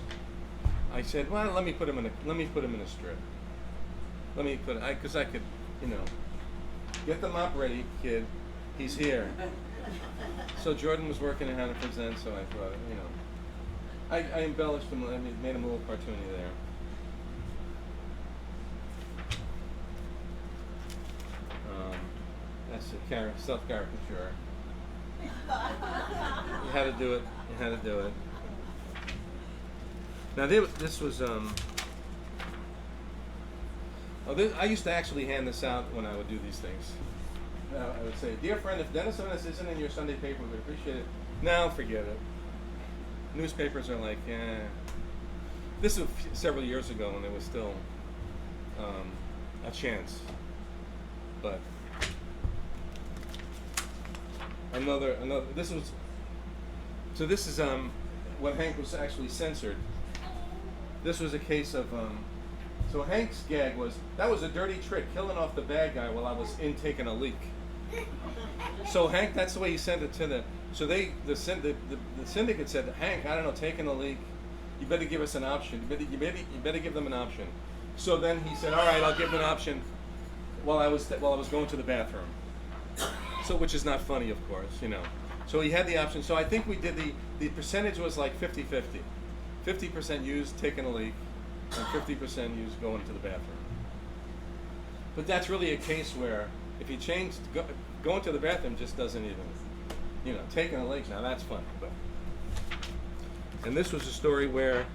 I said, "Well, let me put him in a strip. Because I could, get the mop ready, kid. He's here." So Jordan was working at Hannaford's then, so I thought, I embellished him. I made him a little cartoony there. That's a self-caricature. You had to do it. Now this was I used to actually hand this out when I would do these things. I would say, dear friend, if Dennis the Menace isn't in your Sunday paper, we would appreciate it. Now forget it. Newspapers are like, eh. This was several years ago when there was still a chance. But another. This was. So this is when Hank was actually censored. This was a case of. So Hank's gag was, that was a dirty trick, killing off the bad guy while I was in taking a leak. So Hank, that's the way he sent it to them. So the syndicate said, Hank, I don't know, taking a leak. You better give us an option. You better give them an option. So then he said, all right, I'll give them an option while I was going to the bathroom. So which is not funny, of course, you know. So he had the option. So I think we did the percentage was like 50-50. 50% used taking a leak, and 50% used going to the bathroom. But that's really a case where if you change going to the bathroom just doesn't even, you know, taking a leak, now that's funny. But and this was a story where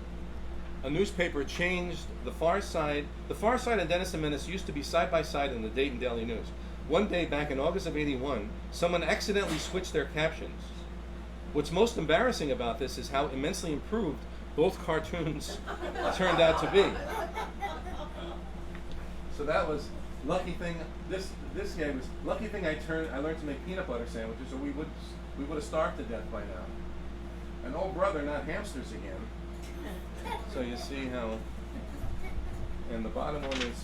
a newspaper changed the Far Side and Dennis the Menace used to be side by side in the Dayton Daily News. One day back in August of '81, someone accidentally switched their captions. What's most embarrassing about this is how immensely improved both cartoons turned out to be. So that was lucky thing. This guy was lucky thing. I learned to make peanut butter sandwiches, or we would have starved to death by now. And oh brother, not hamsters again. So you see how. And the bottom one is,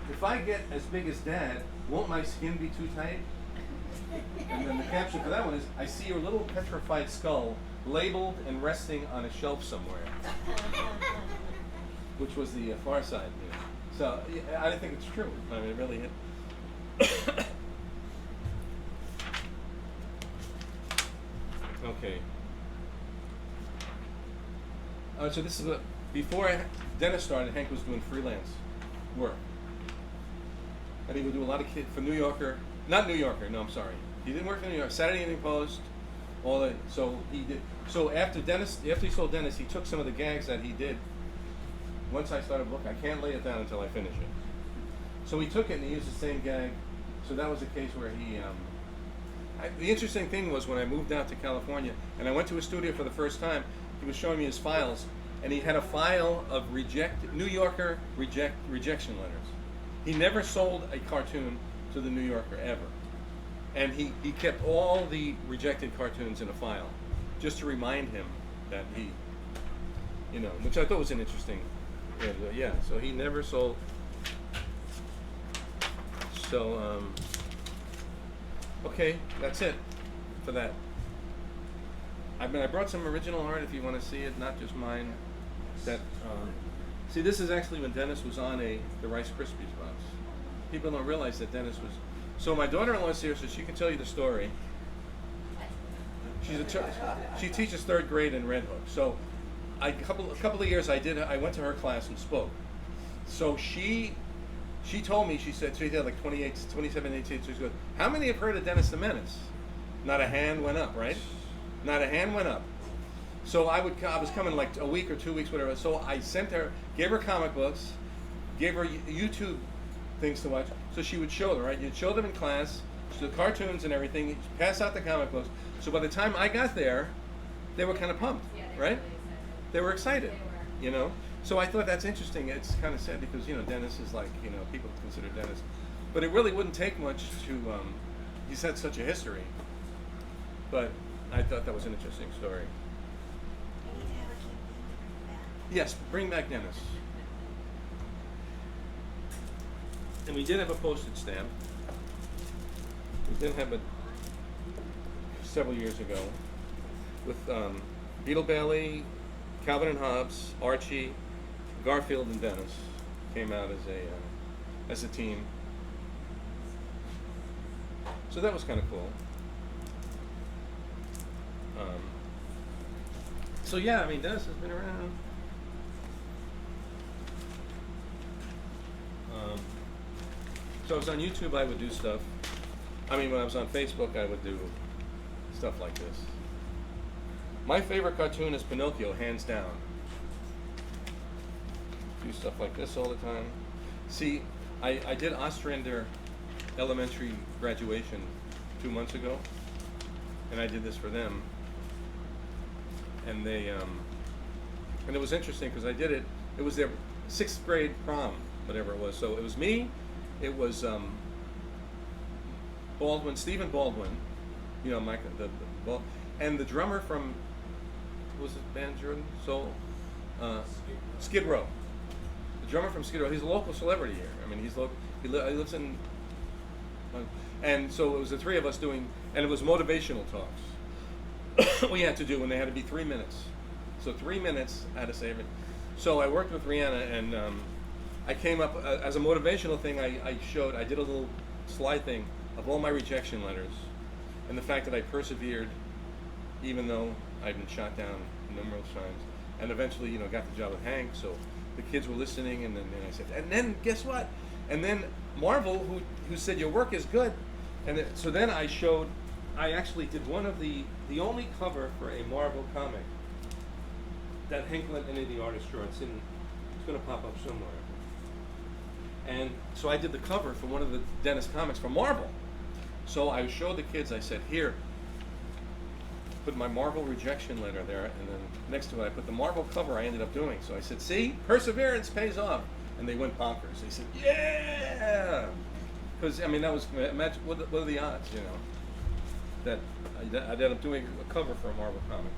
if I get as big as Dad, won't my skin be too tight? And then the caption for that one is, I see your little petrified skull labeled and resting on a shelf somewhere. Which was the Far Side news. So yeah, I think it's true. I mean, it really hit. Okay. So this is before Dennis started, Hank was doing freelance work. And he would do a lot of for New Yorker. Not New Yorker, no, I'm sorry. He didn't work for New York. Saturday Evening Post, so he did. So after he sold Dennis, he took some of the gags that he did. Once I started a book, I can't lay it down until I finish it. So he took it and he used the same gag. So that was a case where he. The interesting thing was when I moved out to California and I went to his studio for the first time, he was showing me his files, and he had a file of New Yorker rejection letters. He never sold a cartoon to the New Yorker ever. And he kept all the rejected cartoons in a file, just to remind him that he, you know, which I thought was an interesting, yeah, so he never sold. So, okay, that's it for that. I brought some original art if you want to see it, not just mine. That, see, this is actually when Dennis was on the Rice Krispies box. People don't realize that Dennis was. So my daughter-in-law is here, so she can tell you the story. She teaches 3rd grade in Red Hook. So a couple of years I went to her class and spoke. So she told me, she said like 27, 18, so she goes, how many have heard of Dennis the Menace? Not a hand went up, right? Not a hand went up. So I was coming like a week or 2 weeks, whatever. So I gave her comic books, gave her YouTube things to watch, so she would show them, right? You'd show them in class, the cartoons and everything, you'd pass out the comic books. So by the time I got there, they were kind of pumped, right? They were excited, you know? So I thought that's interesting. It's kind of sad because, you know, Dennis is like, you know, people consider Dennis. But it really wouldn't take much to, he's had such a history. But I thought that was an interesting story. We need to have a campaign to bring back. Yes, bring back Dennis. And we did have a postage stamp. We did have it several years ago with Beetle Bailey, Calvin and Hobbes, Archie, Garfield, and Dennis came out as a team. So that was kind of cool. So yeah, I mean, Dennis has been around. So I was on YouTube, I would do stuff. I mean, when I was on Facebook, I would do stuff like this. My favorite cartoon is Pinocchio, hands down. Do stuff like this all the time. See, I did Ostrander elementary graduation 2 months ago, and I did this for them. And they, and it was interesting because I did it. It was their 6th grade prom, whatever it was. So it was me. It was Baldwin, Stephen Baldwin, you know, Mike, and the drummer from, what was his band, Jordan? Soul? Skid Row. The drummer from Skid Row. He's a local celebrity here. I mean, he's local. He lives in. And so it was the 3 of us doing, and it was motivational talks. We had to do, and they had to be 3 minutes. So 3 minutes, I had to say everything. So I worked with Rihanna, and I came up as a motivational thing. I did a little slide thing of all my rejection letters, and the fact that I persevered, even though I'd been shot down numerous times, and eventually, you know, got the job with Hank. So the kids were listening, and then I said, and then guess what? And then Marvel, who said your work is good, and so then I actually did one of the only cover for a Marvel comic that Hank let any of the artists draw. It's going to pop up somewhere. And so I did the cover for one of the Dennis comics for Marvel. So I showed the kids, I said, here, put my Marvel rejection letter there, and then next to it I put the Marvel cover I ended up doing. So I said, see, perseverance pays off. And they went bonkers. They said, yeah! Because, I mean, that was, imagine, what are the odds, you know, that I ended up doing a cover for a Marvel comic.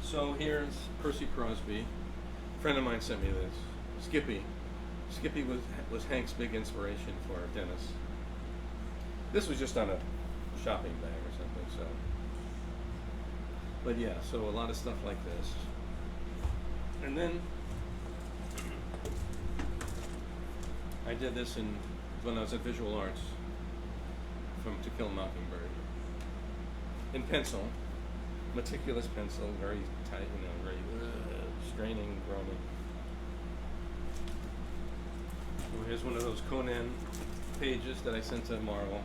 So here's Percy Crosby. A friend of mine sent me this. Skippy. Skippy was Hank's big inspiration for Dennis. This was just on a shopping bag or something, so. But yeah, so a lot of stuff like this. And then I did this when I was at Visual Arts from To Kill a Mockingbird. In pencil, meticulous pencil, very tight, you know, very straining, groaning. So here's one of those Conan pages that I sent to Marvel.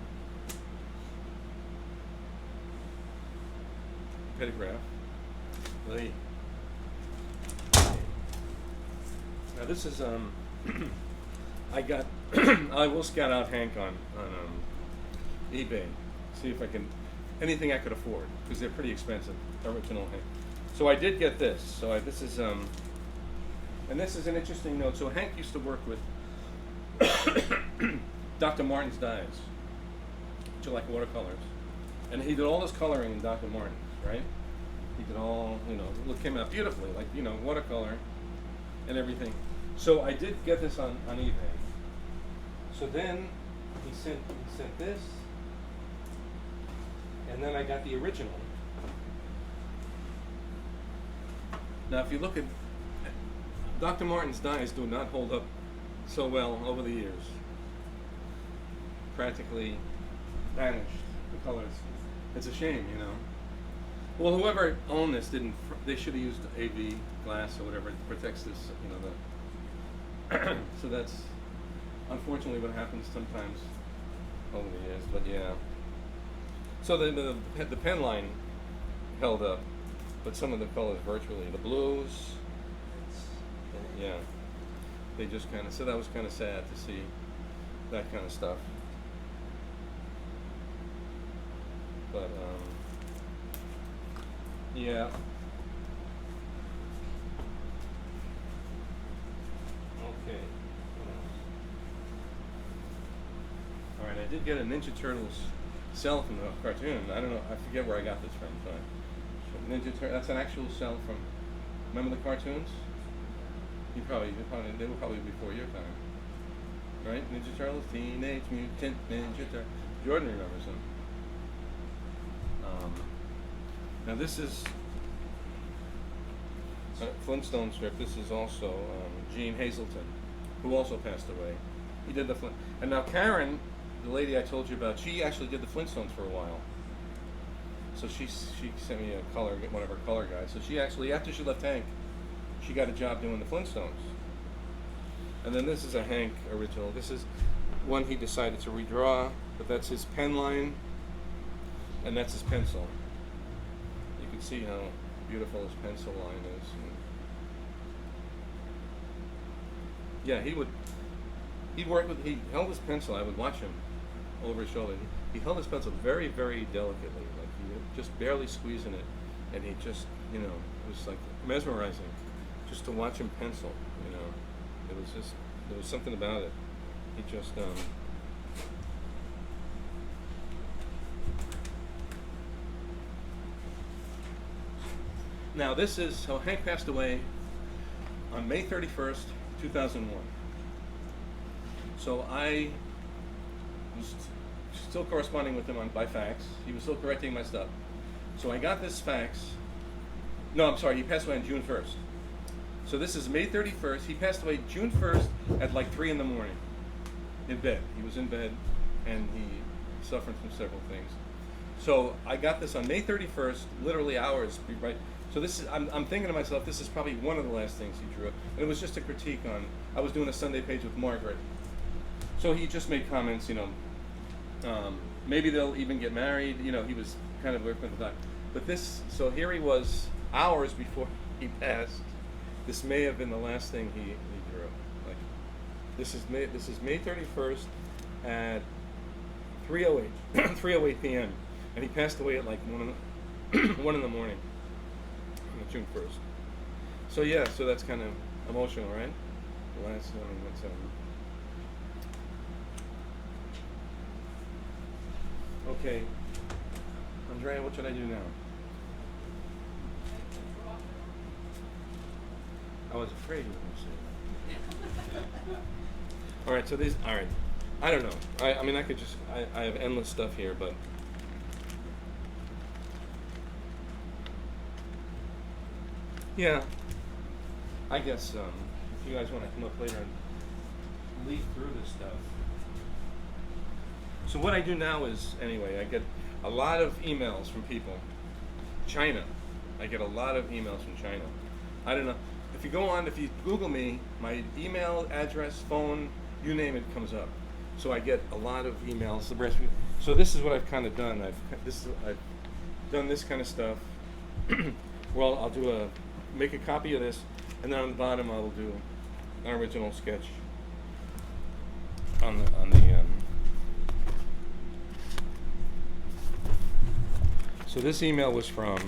Petagraph. Lee. Now this is I will scout out Hank on eBay, see if I can anything I could afford, because they're pretty expensive, original Hank. So I did get this. So this is and this is an interesting note. So Hank used to work with Dr. Martin's dyes, which are like watercolors, and he did all his coloring in Dr. Martin's, right? He did all, you know, it came out beautifully, like, you know, watercolor and everything. So I did get this on eBay. So then he sent this, and then I got the original. Now if you look at Dr. Martin's dyes, do not hold up so well over the years. Practically vanished, the colors. It's a shame, you know. Well, whoever owned this they should have used AV glass or whatever. It protects this, you know, the so that's unfortunately what happens sometimes over the years, but yeah. So the pen line held up, but some of the colors virtually, the blues, yeah, they just kind of, so that was kind of sad to see that kind of stuff. But yeah. Okay. All right, I did get a Ninja Turtles cell from the cartoon. I don't know, I forget where I got this from. But that's an actual cell from, remember the cartoons? They were probably before your time. Right? Ninja Turtles, Teenage Mutant Ninja Turtles. Jordan remembers them. Now this is a Flintstone strip. This is also Gene Hazelton, who also passed away. He did the and now Karen, the lady I told you about, she actually did the Flintstones for a while. So she sent me one of her color guides. So she actually, after she left Hank, she got a job doing the Flintstones. And then this is a Hank original. This is one he decided to redraw, but that's his pen line, and that's his pencil. You can see how beautiful his pencil line is. And yeah, He held his pencil. I would watch him over his shoulder. He held his pencil very, very delicately, like he was just barely squeezing it, and he just, it was like mesmerizing, just to watch him pencil. It was just, there was something about it. He just, Now so Hank passed away on May 31st, 2001. So I was still corresponding with him by fax. He was still correcting my stuff. So I got this fax. No, I'm sorry, he passed away on June 1st. So this is May 31st. He passed away June 1st at like 3 in the morning in bed. He was in bed and he suffered from several things. So I got this on May 31st, literally hours, right? So I'm thinking to myself, this is probably one of the last things he drew. And it was just a critique on, I was doing a Sunday page with Margaret. So he just made comments, maybe they'll even get married. He was kind of working with the doc. But so here he was hours before he passed. This may have been the last thing he drew. Like, this is May 31st at 3:08 3:08 p.m. and he passed away at like 1 in the morning on June 1st. So yeah, so that's kind of emotional, right? The last one. Okay, Andrea, what should I do now? I was afraid you were going to say that. All right, so all right. I don't know. I mean, I could just, I have endless stuff here, but. Yeah, I guess if you guys want to come up later and leaf through this stuff. So what I do now is, anyway, I get a lot of emails from people. China. I get a lot of emails from China. I don't know. If you Google me, my email address, phone, you name it, comes up. So I get a lot of emails. So this is what I've kind of done. I've done this kind of stuff. Well, I'll make a copy of this, and then on the bottom I will do an original sketch on the So this email was from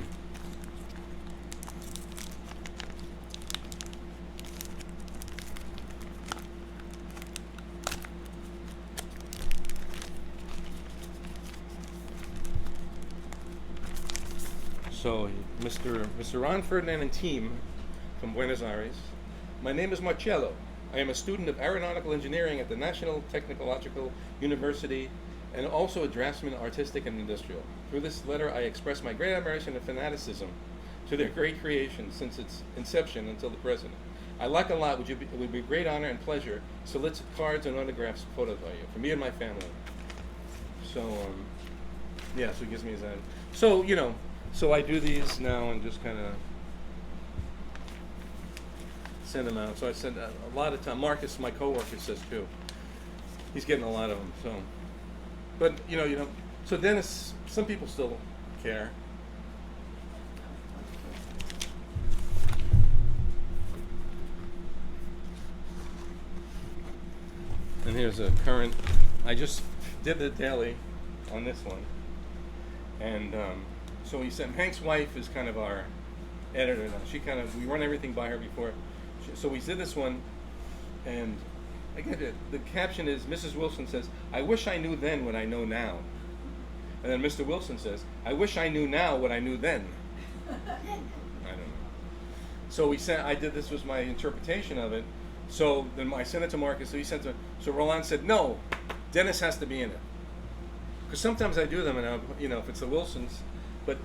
Mr. Ron Ferdinand and team from Buenos Aires. My name is Marcello. I am a student of aeronautical engineering at the National Technological University and also a draftsman, artistic and industrial. Through this letter, I express my great admiration and fanaticism to their great creation since its inception until the present. I like a lot. It would be a great honor and pleasure to solicit cards and autographs, photos by you, for me and my family. So, yeah, so he gives me his ad. So, so I do these now and just kind of send them out. So I send a lot of time. Marcus, my coworker, says too. He's getting a lot of them. So, but so Dennis, some people still care. And here's a current. I just did the daily on this one, and so he said Hank's wife is kind of our editor now. We run everything by her before. So we did this one, and I get it. The caption is Mrs. Wilson says, "I wish I knew then what I know now," and then Mr. Wilson says, "I wish I knew now what I knew then." I don't know. So I did this was my interpretation of it. So then I sent it to Marcus. So Roland said, "No, Dennis has to be in it." Because sometimes I do them, and if it's the Wilsons, but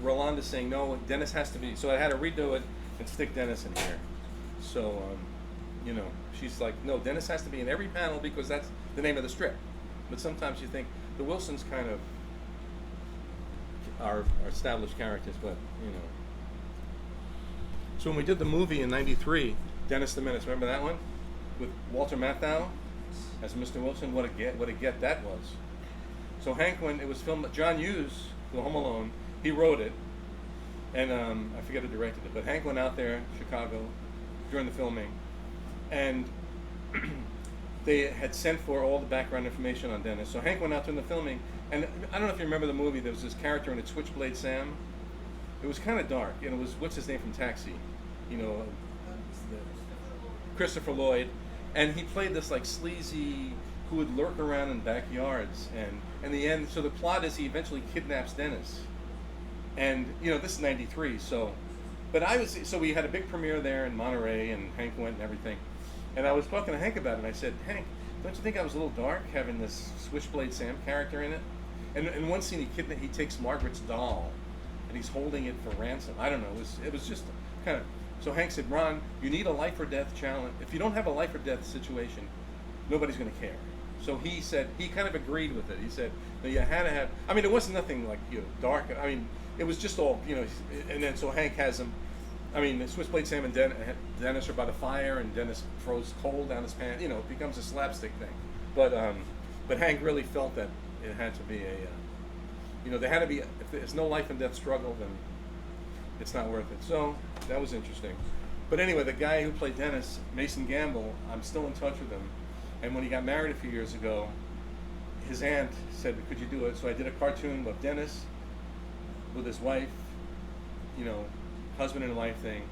Roland is saying no, Dennis has to be. So I had to redo it and stick Dennis in here. So she's like, "No, Dennis has to be in every panel because that's the name of the strip." But sometimes you think the Wilsons kind of are established characters, but So when we did the movie in '93, Dennis the Menace, remember that one with Walter Matthau as Mr. Wilson? What a get that was. So Hank, when it was filmed, John Hughes, the Home Alone, he wrote it, and I forget who directed it, but Hank went out there, Chicago, during the filming, and they had sent for all the background information on Dennis. So Hank went out during the filming, and I don't know if you remember the movie. There was this character in it, Switchblade Sam. It was kind of dark, and it was what's his name from Taxi, you know, Christopher Lloyd, and he played this like sleazy who would lurk around in backyards, and in the end, so the plot is he eventually kidnaps Dennis, and you know this is '93, so, but so we had a big premiere there in Monterey, and Hank went and everything, and I was talking to Hank about it, and I said, Hank, don't you think I was a little dark having this Switchblade Sam character in it? And in one scene, he takes Margaret's doll, and he's holding it for ransom. I don't know. It was just kind of. So Hank said, Ron, you need a life or death challenge. If you don't have a life or death situation, nobody's going to care. So he said he kind of agreed with it. He said, no, you had to have. I mean, it wasn't nothing like dark. I mean, it was just all And then so Hank has him. I mean, Switchblade Sam and Dennis are by the fire, and Dennis throws coal down his pants. It becomes a slapstick thing. But Hank really felt that it had to be there had to be. If there's no life and death struggle, then it's not worth it. So that was interesting. But anyway, the guy who played Dennis, Mason Gamble, I'm still in touch with him. And when he got married a few years ago, his aunt said, could you do it? So I did a cartoon of Dennis with his wife, husband and wife thing.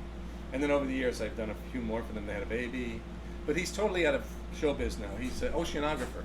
And then over the years, I've done a few more for them. They had a baby. But he's totally out of showbiz now. He's an oceanographer.